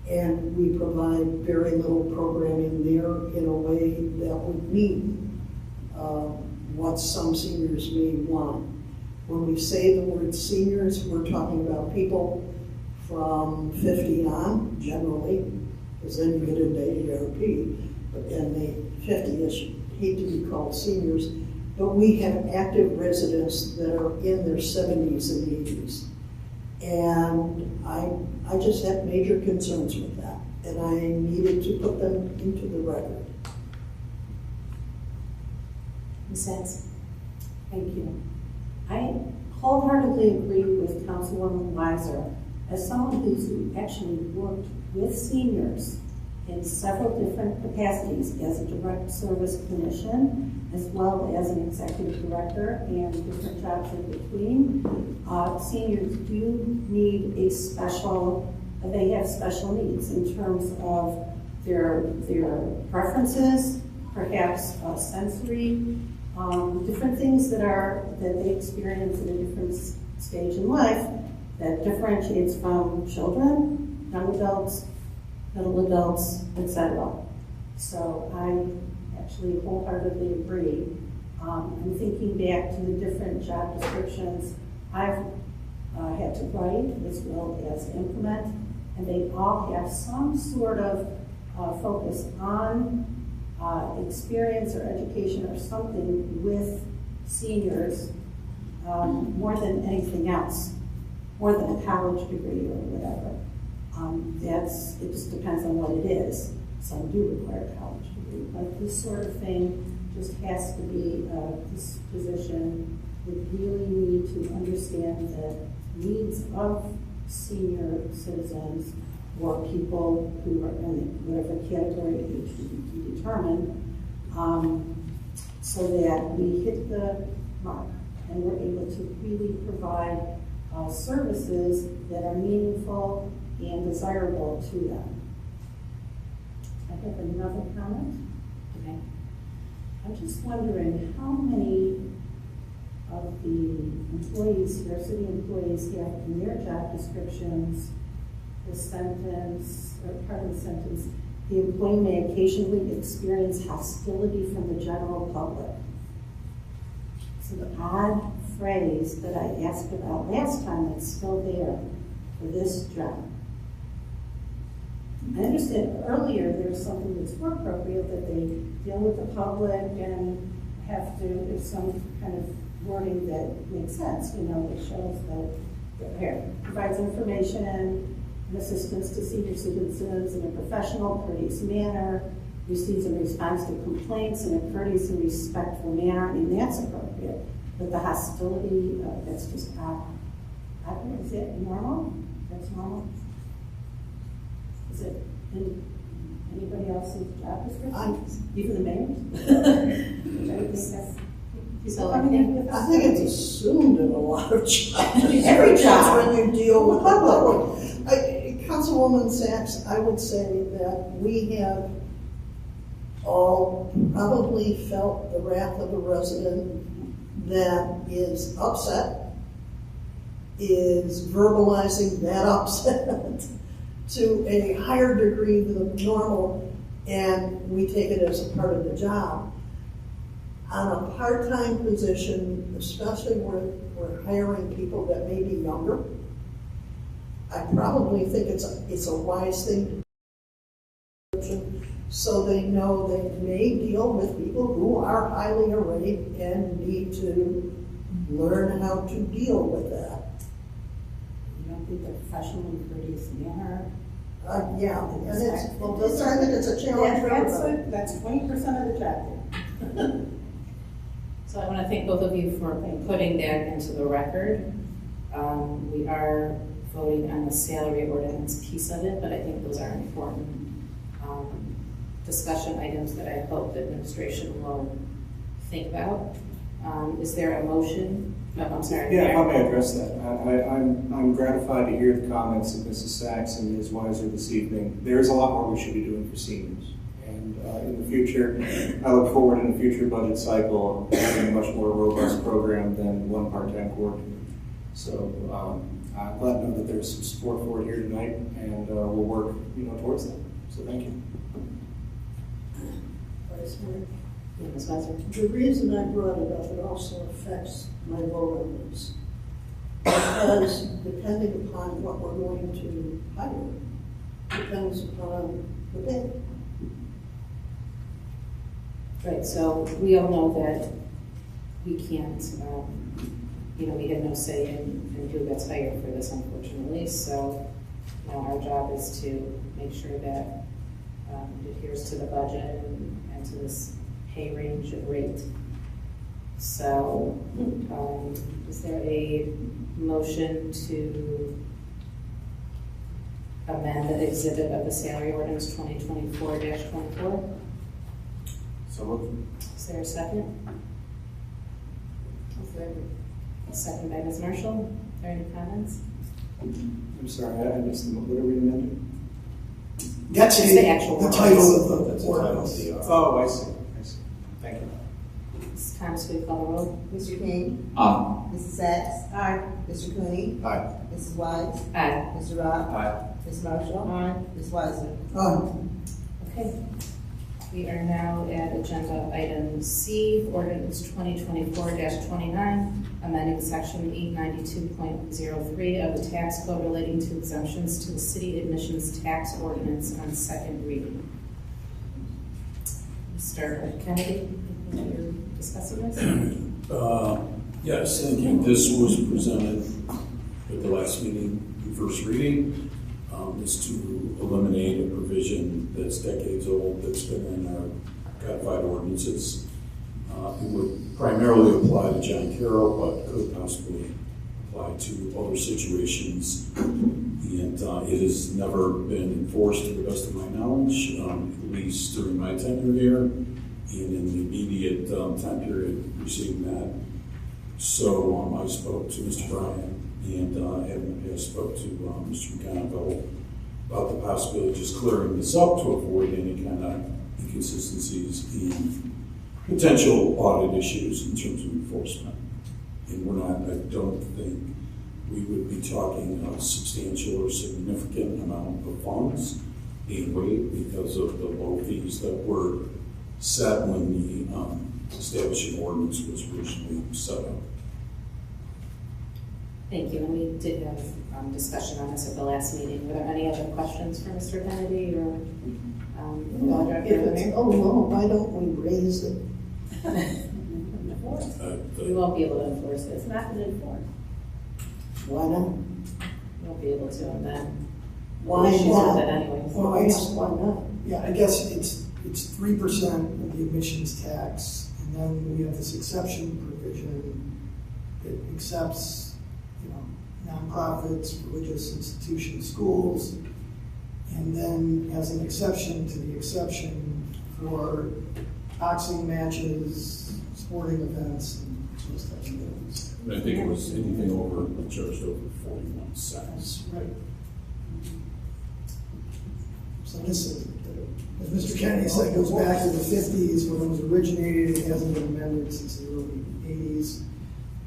and we provide very little programming there in a way that would meet what some seniors may want. When we say the word seniors, we're talking about people from 50 on, generally, because then you get into AARP, and the 50-ish hate to be called seniors, but we have active residents that are in their 70s and 80s. And I just have major concerns with that, and I needed to put them into the record. Ms. Sands? Thank you. I wholeheartedly agree with Councilwoman Weiser. As someone who's actually worked with seniors in several different capacities as a direct service clinician, as well as an executive director and different jobs in between, seniors do need they have special needs in terms of their preferences, perhaps sensory, different things that they experience at a different stage in life that differentiates from children, young adults, middle adults, etc. So I actually wholeheartedly agree. I'm thinking back to the different job descriptions I've had to write as well as implement, and they all have some sort of focus on experience or education or something with seniors more than anything else, more than a college degree or whatever. It just depends on what it is. Some do require a college degree, but this sort of thing just has to be this position would really need to understand the needs of senior citizens or people who are in whatever category of age we determine, so that we hit the mark and we're able to really provide services that are meaningful and desirable to them. I have another comment. Okay. I'm just wondering how many of the employees here, city employees, have in their job descriptions the sentence, or part of the sentence, the employee may occasionally experience hostility from the general public. So the odd phrase that I asked about last time that's still there for this job. I understand earlier there's something that's more appropriate, that they deal with the public and have to, there's some kind of wording that makes sense, that shows that provides information and assistance to senior citizens in a professional, courteous manner, receives and responds to complaints in a courteous and respectful manner. I mean, that's appropriate. But the hostility, that's just odd. Is it normal? That's normal? Is it in anybody else's job description? Even the mayor's? I think it's assumed in a lot of jobs. Every job. When you deal with the public. Councilwoman Sachs, I would say that we have all probably felt the wrath of a resident that is upset, is verbalizing that upset to a higher degree than normal, and we take it as a part of the job. On a part-time position, especially where we're hiring people that may be younger, I probably think it's a wise thing to do, so they know they may deal with people who are highly arrayed and need to learn how to deal with that. You don't think the professional and courteous manner Yeah, and it's, well, this time it's a challenge for everybody. That's 20% of the job. So I want to thank both of you for putting that into the record. We are voting on the salary ordinance piece of it, but I think those are important discussion items that I hope the administration will think about. Is there a motion? No, I'm sorry. Yeah, if I may address that. I'm gratified to hear the comments of Mrs. Sachs and Ms. Weiser this evening. There's a lot more we should be doing for seniors. And in the future, I look forward in the future budget cycle having a much more robust program than one part-time coordinator. So I'm glad to know that there's some support for it here tonight, and we'll work towards that. So thank you. Vice Mayor. Ms. Weiser. The reason I brought it up, it also affects my vote on this. Because depending upon what we're going to hire, depends upon the pay. Right, so we all know that we can't, we had no say in who gets hired for this, unfortunately. So our job is to make sure that it adheres to the budget and to this pay range of rate. So is there a motion to amend the exhibit of the salary ordinance 2024-24? So moved. Is there a second? A second by Ms. Marshall. Are there any comments? I'm sorry, I missed the, what are we amending? That's the actual the title of the ordinance. Oh, I see. Thank you. Ms. Thomas, will you call the roll? Mr. King? Aye. Mrs. Sachs? Aye. Mr. Cooney? Aye. Mrs. Wise? Aye. Mr. Rock? Aye. Ms. Marshall? Aye. Ms. Weiser? Okay. We are now at agenda item C, ordinance 2024-29, amending section 892.03 of the tax code relating to exemptions to the city admissions tax ordinance on second reading. Mr. Kennedy, you're discussing this? Yes, thank you. This was presented at the last meeting, the first reading. Is to eliminate a provision that's decades old that's been in our codified ordinances. It would primarily apply to John Carroll, but could possibly apply to other situations. And it has never been enforced to the best of my knowledge, at least during my tenure here and in the immediate time period preceding that. So I spoke to Mr. Bryan and I spoke to Mr. McConville about the possibility of just clearing this up to avoid any kind of inconsistencies and potential audit issues in terms of enforcement. And I don't think we would be talking a substantial or significant amount of funds being waived because of the low fees that were set when the establishing ordinance was originally set up. Thank you, and we did have discussion on this at the last meeting. Were there any other questions for Mr. Kennedy or why don't we raise it? We won't be able to enforce it. It's not been enforced. Why not? We won't be able to, and then Why issues not? with it anyways. Well, I asked why not. Yeah, I guess it's 3% of the admissions tax, and then we have this exception provision that accepts, nonprofits, religious institutions, schools, and then as an exception to the exception for boxing matches, sporting events, and those types of things. And I think it was anything over, charged over 41 cents. Right. So this is, as Mr. Kennedy said, goes back to the 50s when it was originated. It hasn't been amended since the early 80s.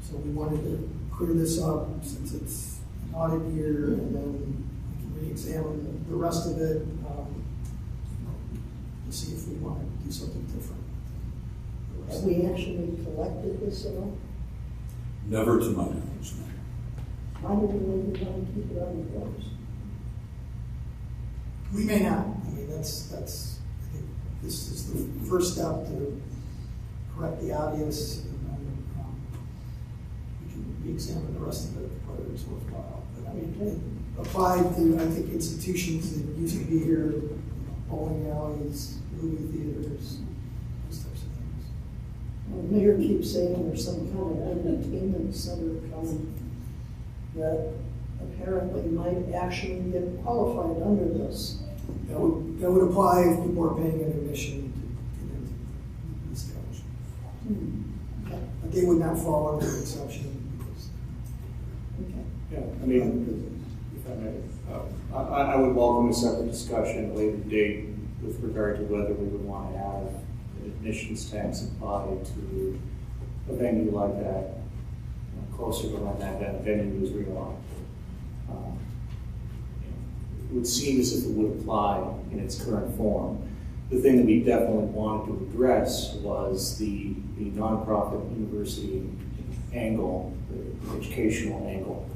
So we wanted to clear this up since it's an audit year, and then we can re-examine the rest of it to see if we want to do something different. Have we actually collected this at all? Never to my knowledge, no. Why do we want to keep it on the books? We may not. I mean, that's. I think this is the first step to correct the obvious, and then we can re-examine the rest of it, whether it's worthwhile. But I mean, it applied to, I think, institutions that used to be here, bowling alleys, movie theaters, those types of things. Well, the mayor keeps saying there's some kind of entertainment center coming that apparently might actually get qualified under this. That would apply if people are paying an admission to get into the establishment. Okay. But they would not fall under the exception because. Yeah, I mean, if I may, I would welcome a separate discussion at a later date with regard to whether we would want to have an admissions tax applied to a venue like that, closer to when that venue is realized. It would seem as if it would apply in its current form. The thing that we definitely wanted to address was the nonprofit university angle, the educational angle.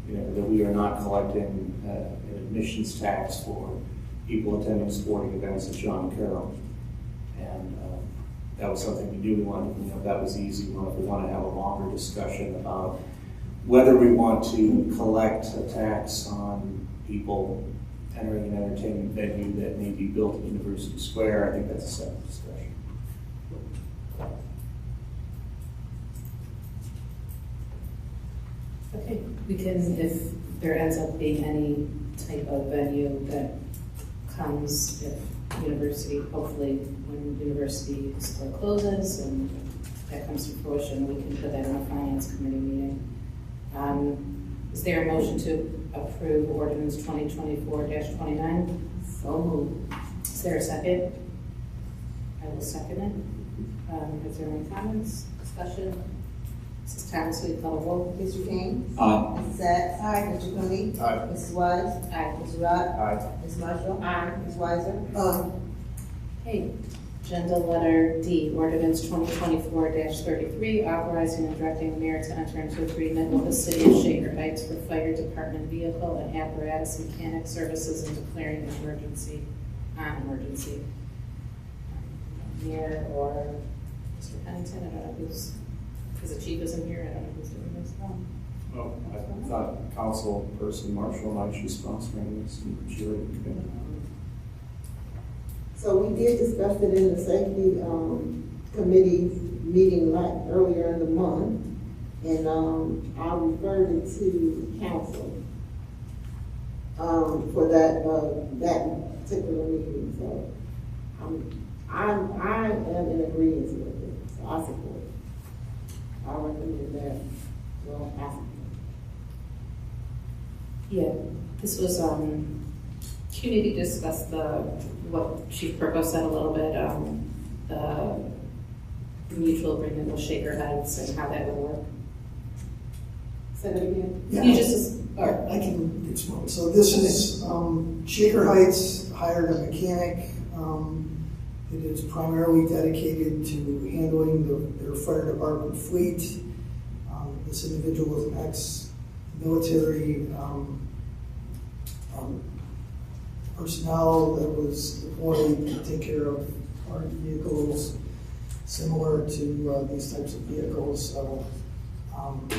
That we are not collecting an admissions tax for people attending sporting events at John Carroll. And that was something we knew we wanted to, that was easy. If we want to have a longer discussion about whether we want to collect a tax on people entering an entertainment venue that may be built at University Square, I think that's a separate discussion. Okay, we can, if there ends up being any type of venue that comes, if university, hopefully when University Square closes and that comes to fruition, we can put that in a finance committee meeting. Is there a motion to approve ordinance 2024-29? So moved. Is there a second? I will second it. Is there any comments, discussion? Mrs. Thomas, will you call the roll? Mr. King? Aye. Mrs. Sacks? Aye. Mr. Cooney? Aye. Mrs. Wise? Aye. Mr. Rock? Aye. Ms. Marshall? Aye. Ms. Weiser? Okay, agenda letter D, ordinance 2024-33, authorizing and directing the mayor to enter into agreement with the city of Shaker Heights for fire department vehicle and apparatus mechanic services and declaring an emergency, non-emergency. Mayor or Mr. Pennington, I don't know who's, because the chief isn't here, I don't know who's doing this. Oh, I thought council person Marshall might be sponsoring this, and she already committed. So we did discuss it in the safety committee meeting earlier in the month, and I referred it to council for that particular meeting. So I am in agreement with it. So I support it. I recommend that. Well, I support it. Yeah, this was, community discussed what Chief Perko said a little bit, the mutual agreement with Shaker Heights and how that would work. Say that again? Yeah. You just, I can explain. So this is, Shaker Heights hired a mechanic. It is primarily dedicated to handling their fire department fleet. This individual is an ex-military personnel that was deployed to take care of our vehicles similar to these types of vehicles. So the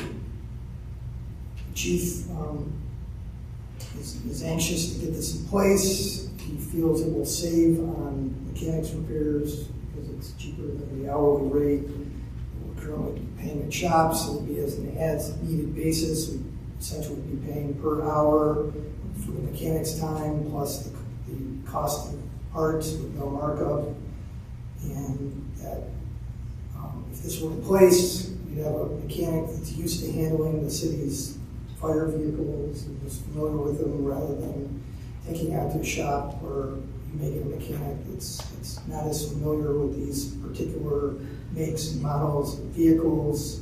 chief is anxious to get this in place. He feels it will save on mechanics repairs because it's cheaper than the hourly rate we're currently paying at shops. It will be as an as-needed basis. We essentially be paying per hour for the mechanics time plus the cost of parts with no markup. And that if this were in place, we'd have a mechanic that's used to handling the city's fire vehicles and is familiar with them rather than taking out to a shop where you may get a mechanic that's not as familiar with these particular makes and models of vehicles,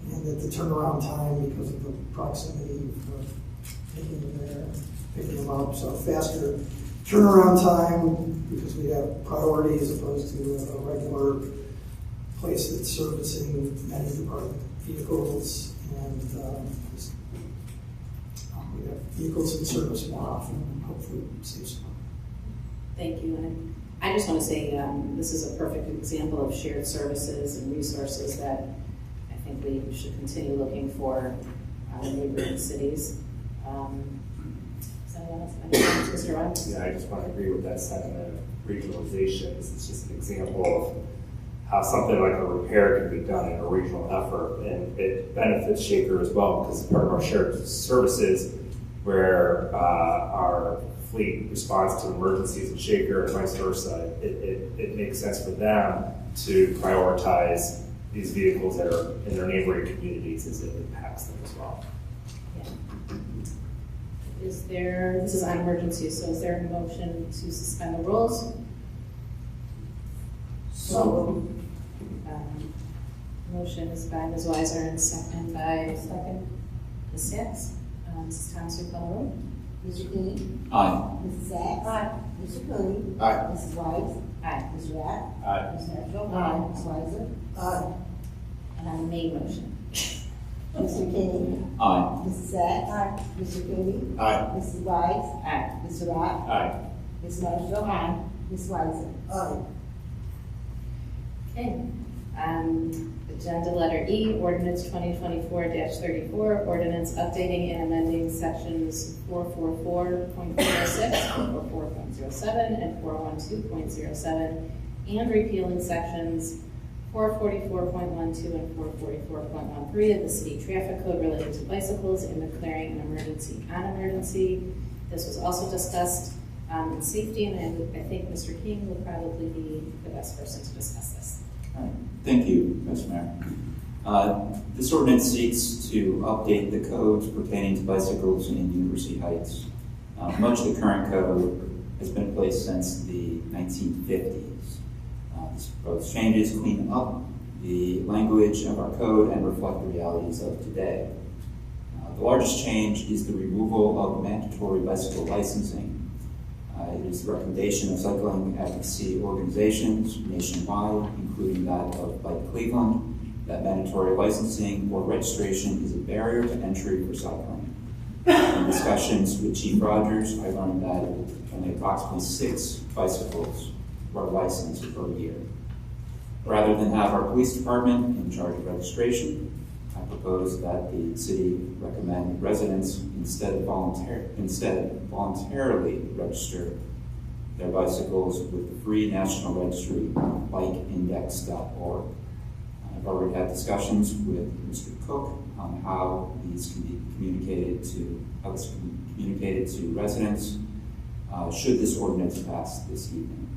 and that the turnaround time because of the proximity of taking them there and picking them up, so faster turnaround time because we have priority as opposed to a regular place that's servicing many department vehicles, and we have vehicles in service more often and hopefully save some money. thank you. And I just want to say this is a perfect example of shared services and resources that I think we should continue looking for neighboring cities. Does anyone else have any comments? Mr. Ryan? Yeah, I just want to agree with that sentiment of regionalization. This is just an example of how something like a repair can be done in a regional effort, and it benefits Shaker as well because it's part of our shared services where our fleet responds to emergencies in Shaker and vice versa. It makes sense for them to prioritize these vehicles that are in their neighboring communities as it impacts them as well. This is on emergency, so is there a motion to suspend the rules? So Motion is by Ms. Weiser and second by Ms. Sachs. Mrs. Thomas, you call the roll. Mr. King? Aye. Mrs. Sachs? Aye. Mr. Cooney? Aye. Mrs. Weiss? Aye. Mr. Rapp? Aye. Ms. Marshall? Aye. Ms. Weiser? Aye. And on the main motion. Mr. King? Aye. Mrs. Sachs? Aye. Mr. Cooney? Aye. Mrs. Weiss? Aye. Mr. Rapp? Aye. Ms. Marshall? Aye. Ms. Weiser? Aye. Okay. Agenda letter E, ordinance 2024-34, ordinance updating and amending sections 444.06, 444.07, and 412.07, and repealing sections 444.12 and 444.13 of the city traffic code related to bicycles and declaring an emergency on emergency. This was also discussed in safety, and I think Mr. King will probably be the best person to discuss this. Thank you, Mr. Mayor. This ordinance seeks to update the codes pertaining to bicycles in University Heights. Much of the current code has been in place since the 1950s. These proposed changes clean up the language of our code and reflect the realities of today. The largest change is the removal of mandatory bicycle licensing. It is the recommendation of cycling advocacy organizations nationwide, including that of Bike Cleveland, that mandatory licensing or registration is a barrier to entry for cycling. In discussions with Chief Rogers, I learned that only approximately 6 bicycles are licensed per year. Rather than have our police department in charge of registration, I propose that the city recommend residents instead voluntarily register their bicycles with the free national registry, bikeindex.org. I've already had discussions with Mr. Cook on how these can be communicated to residents should this ordinance pass this evening.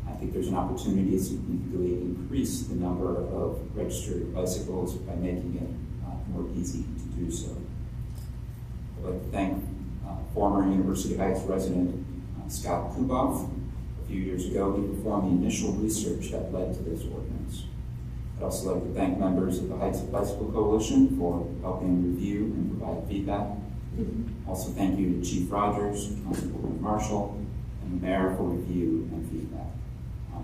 I think there's an opportunity to significantly increase the number of registered bicycles by making it more easy to do so. I'd like to thank former University Heights resident Scott Kuboff. A few years ago, he performed the initial research that led to this ordinance. I'd also like to thank members of the Heights of Bicycle Coalition for helping review and provide feedback. Also, thank you to Chief Rogers, Councilwoman Marshall, and the Mayor for review and feedback.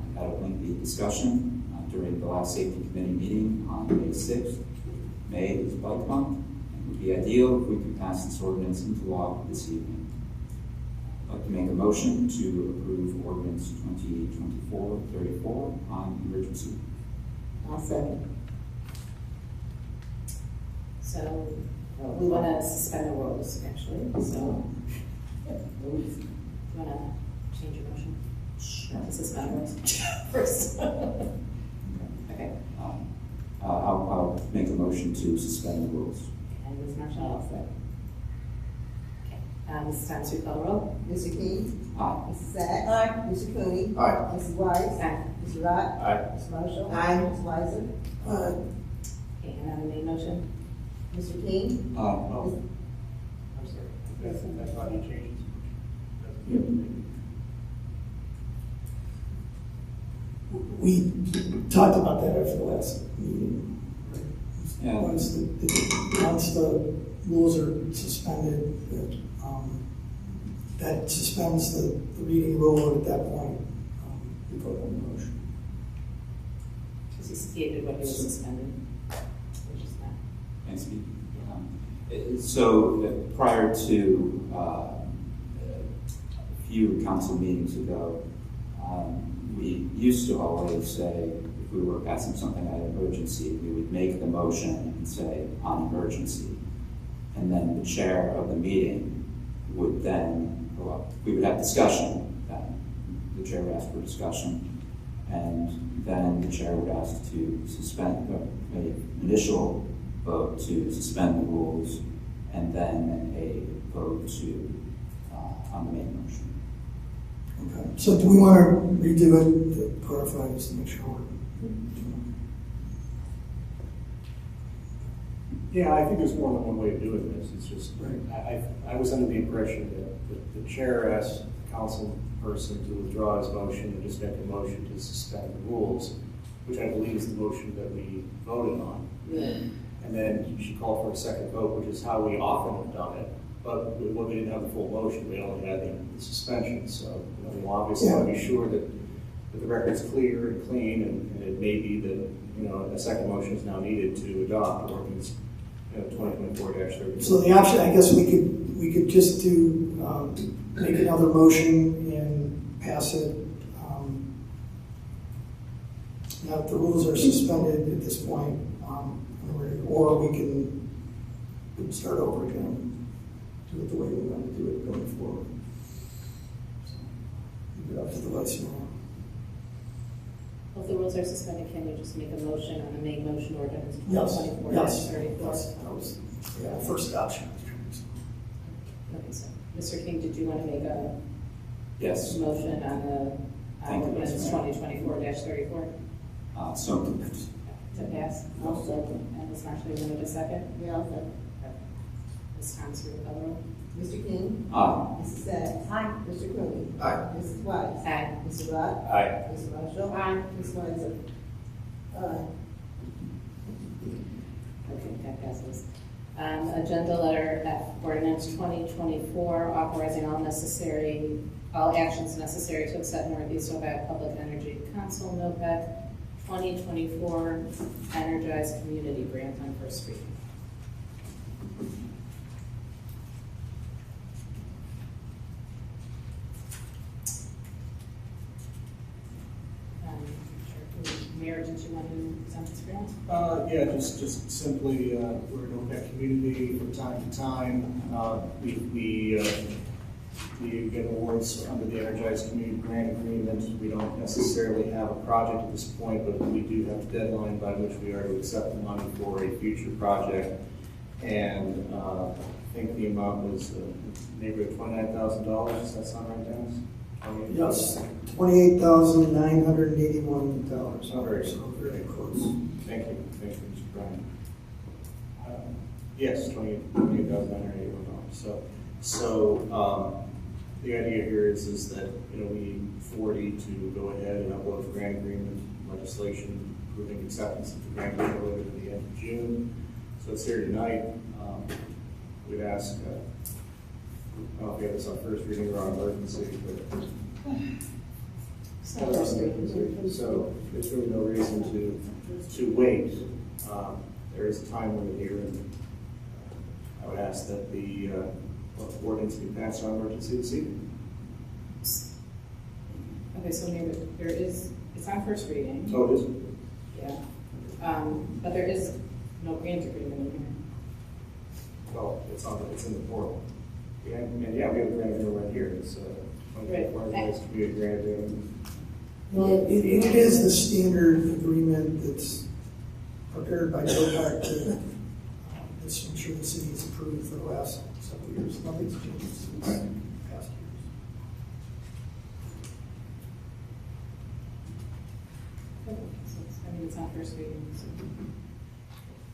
We had a lengthy discussion during the last Safety Committee meeting on May 6th. May is Bike Month, and it would be ideal if we could pass this ordinance into law this evening. I'd like to make a motion to approve ordinance 2024-34 on emergency. I'll second. So we want to suspend the rules, actually. So do you want to change your motion? Sure. To suspend the rules first. Okay. I'll make a motion to suspend the rules. And Ms. Marshall, I'll say. Mrs. Thomas, you call the roll. Mr. King? Aye. Mrs. Sachs? Aye. Mr. Cooney? Aye. Mrs. Weiss? Aye. Mr. Rock? Aye. Ms. Marshall? Aye. Ms. Weiser? Aye. Okay, and on the main motion? Mr. King? Aye. Oh, I'm sorry. That's not any changes. We talked about that after the last meeting. Yeah. Once the rules are suspended, that suspends the reading rule, and at that point, we vote on the motion. Because he stated what he was suspended, which is not. Can I speak? So prior to a few council meetings ago, we used to always say, if we were passing something out of emergency, we would make the motion and say on emergency. And then the chair of the meeting would then, well, we would have discussion then. The chair would ask for discussion, and then the chair would ask to suspend, an initial vote to suspend the rules, and then a vote to, on the main motion. Okay. So do we want to redo it to clarify this to make sure we're... Yeah, I think there's more than one way of doing this. It's just, I was under the impression that the chair asked the council person to withdraw his motion and just make a motion to suspend the rules, which I believe is the motion that we voted on. Yeah. And then she called for a second vote, which is how we often have done it. But when we didn't have the full motion, we only had the suspension. So we obviously want to be sure that the record's clear and clean, and it may be that a second motion is now needed to adopt ordinance 2024-30. So the option, I guess we could just do, make another motion and pass it. Now the rules are suspended at this point, or we can start over again, do it the way we want to do it going forward. So, leave it up to the vice mayor. If the rules are suspended, can you just make a motion on the main motion ordinance? Yes, 24-34? yes, that was first option. Okay, so Mr. King, did you want to make a motion on the ordinance 2024-34? So moved. To pass? I'll second. And Ms. Marshall, you wanted a second? Yeah, I'll second. Ms. Thomas, will you call the roll? Mr. King? Aye. Mrs. Sacks? Aye. Mr. Cooney? Aye. Mrs. Weiss? Aye. Mr. Rock? Aye. Ms. Marshall? Aye. Ms. Weiser? Aye. Okay, that passes. Agenda letter F, ordinance 2024, authorizing all actions necessary to accept Northeast Ohio Public Energy Council, NOPEC, 2024 Energized Community Grant on first reading. Mayor, did you want to present this grant? Yeah, just simply, we're an OPEC community from time to time. We get awards under the Energized Community Grant Agreement. We don't necessarily have a project at this point, but we do have a deadline by which we are to accept the money for a future project. And I think the amount was maybe $29,000. Does that sound right, Dennis? Yes, $28,981. Very So very close. Thank you, Mr. Bryan. Yes, $28,981. So the idea here is that we need authority to go ahead and upload the grant agreement legislation approving acceptance of the grant agreement later to the end of June. So it's here tonight. We'd ask. I don't know if we have this on first reading or on emergency, but so there's really no reason to wait. There is a time limit here, and I would ask that the ordinance be passed on emergency this evening. Okay, so it's on first reading. Oh, it is? Yeah. But there is no grant agreement in here. Well, it's in the portal. And yeah, we have a grant agreement right here. It's community grant agreement. Well, it is the standard agreement that's prepared by NOPEC to I'm sure the city has approved for the last several years. Nothing's changed since past years. It's on first reading. So.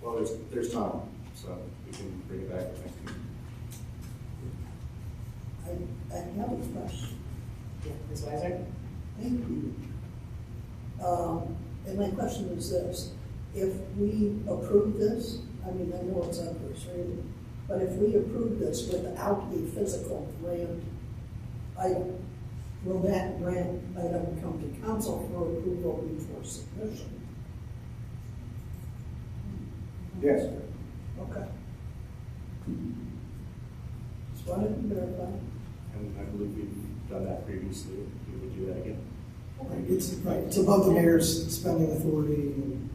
Well, there's time, so we can bring it back next week. I have a question. Yeah, Ms. Weiser? Thank you. And my question is this: if we approve this, I mean, I know it's on first reading, but if we approve this without a physical grant item, will that grant item come to council for approval before submission? Yes. Okay. Just wanted to verify. And I believe we've done that previously. We would do that again. It's above the mayor's spending authority. And,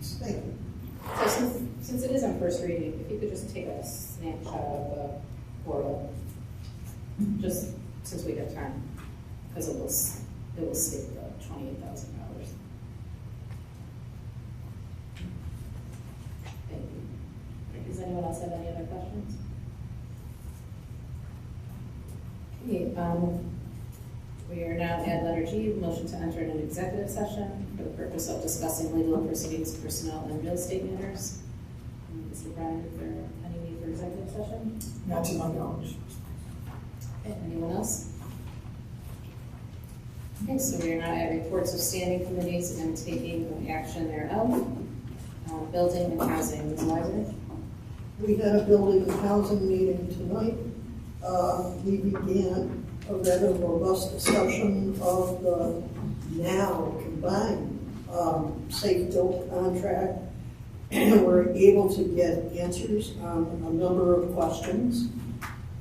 Thank you. So since it is on first reading, if you could just take a snapshot of the portal, just since we have time, because it will state the $28,000. Thank you. Does anyone else have any other questions? Okay, we are now at letter G, motion to enter in an executive session for the purpose of discussing legal proceedings, personnel, and real estate matters. Mr. Bryan, is there any need for executive session? Not to my knowledge. Okay, anyone else? Okay, so we are now at reports of standing committees and taking of action thereof. Building and housing, Ms. Weiser. We had a building and housing meeting tonight. We began a rather robust discussion of the now combined safe build contract, and we're able to get answers on a number of questions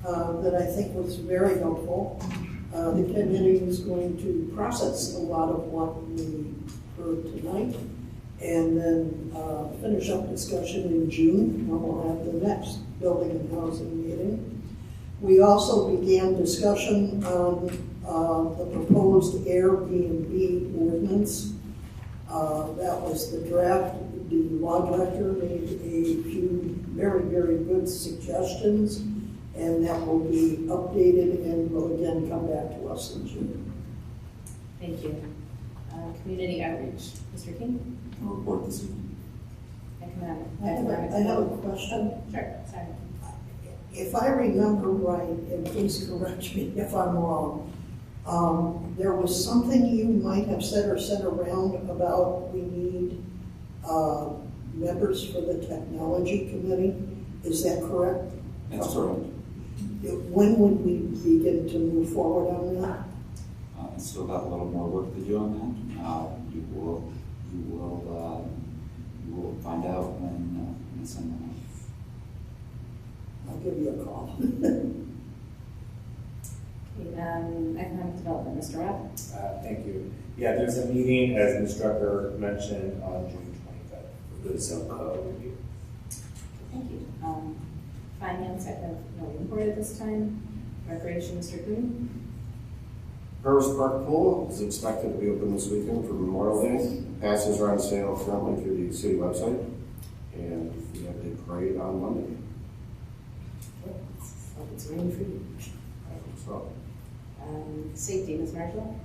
that I think was very helpful. The committee is going to process a lot of what we heard tonight, and then finish up discussion in June when we'll have the next building and housing meeting. We also began discussion on the proposed Airbnb ordinance. That was the draft. The law director made a few very, very good suggestions, and that will be updated and will again come back to us in June. Thank you. Community outreach, Mr. King. I'll report this evening. I have a question. Sure, sorry. If I remember right, and please correct me if I'm wrong, there was something you might have said or sent around about we need members for the technology committee. Is that correct? That's correct. When would we begin to move forward on that? Still got a little more work to do on that. You will find out when it's in the I'll give you a call. Economic development, Mr. Robb. Thank you. Yeah, there's a meeting, as Ms. Drucker mentioned, on June 25th for the Zilco review. Thank you. Finance, I have no report at this time. Recreation, Mr. Green. Purvis Park Pool is expected to be open this weekend for Memorial Day. Passes are on sale currently through the city website, and we have a parade on Monday. Hope it's rain for you. I hope so. Safety, Ms. Marshall.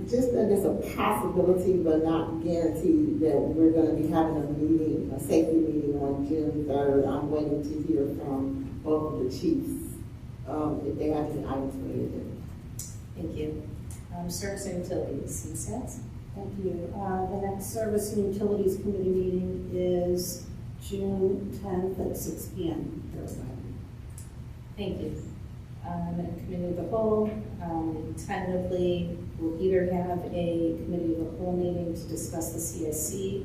Just that it's a possibility, but not guaranteed, that we're going to be having a meeting, a safety meeting on June 3rd. I'm waiting to hear from both of the chiefs if they have any items related. Thank you. Service and utilities, Ms. Sacks. Thank you. The next Service and Utilities Committee meeting is June 10th at 6 p.m. Thank you. Committee of the whole, tentatively, we'll either have a committee of the whole meeting to discuss the CSC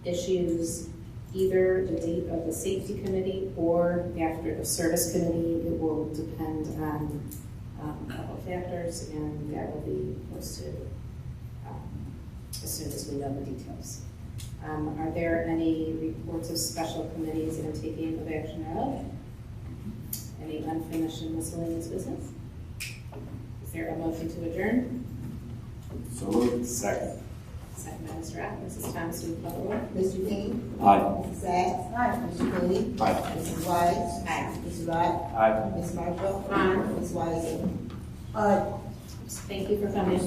issues, either the date of the safety committee or after the service committee. It will depend on a couple factors, and that will be posted as soon as we know the details. Are there any reports of special committees and taking of action thereof? Any unfinished and miscellaneous business? Is there a motion to adjourn? So moved. Second. Second by Mr. Rock. Mrs. Thomas, will you call the roll? Mr. King? Aye. Mrs. Sacks? Aye. Mr. Cooley? Aye. Mrs. White? Aye. Mr. Rock? Aye. Ms. Marshall? Aye. Ms. Weiser? Thank you for coming.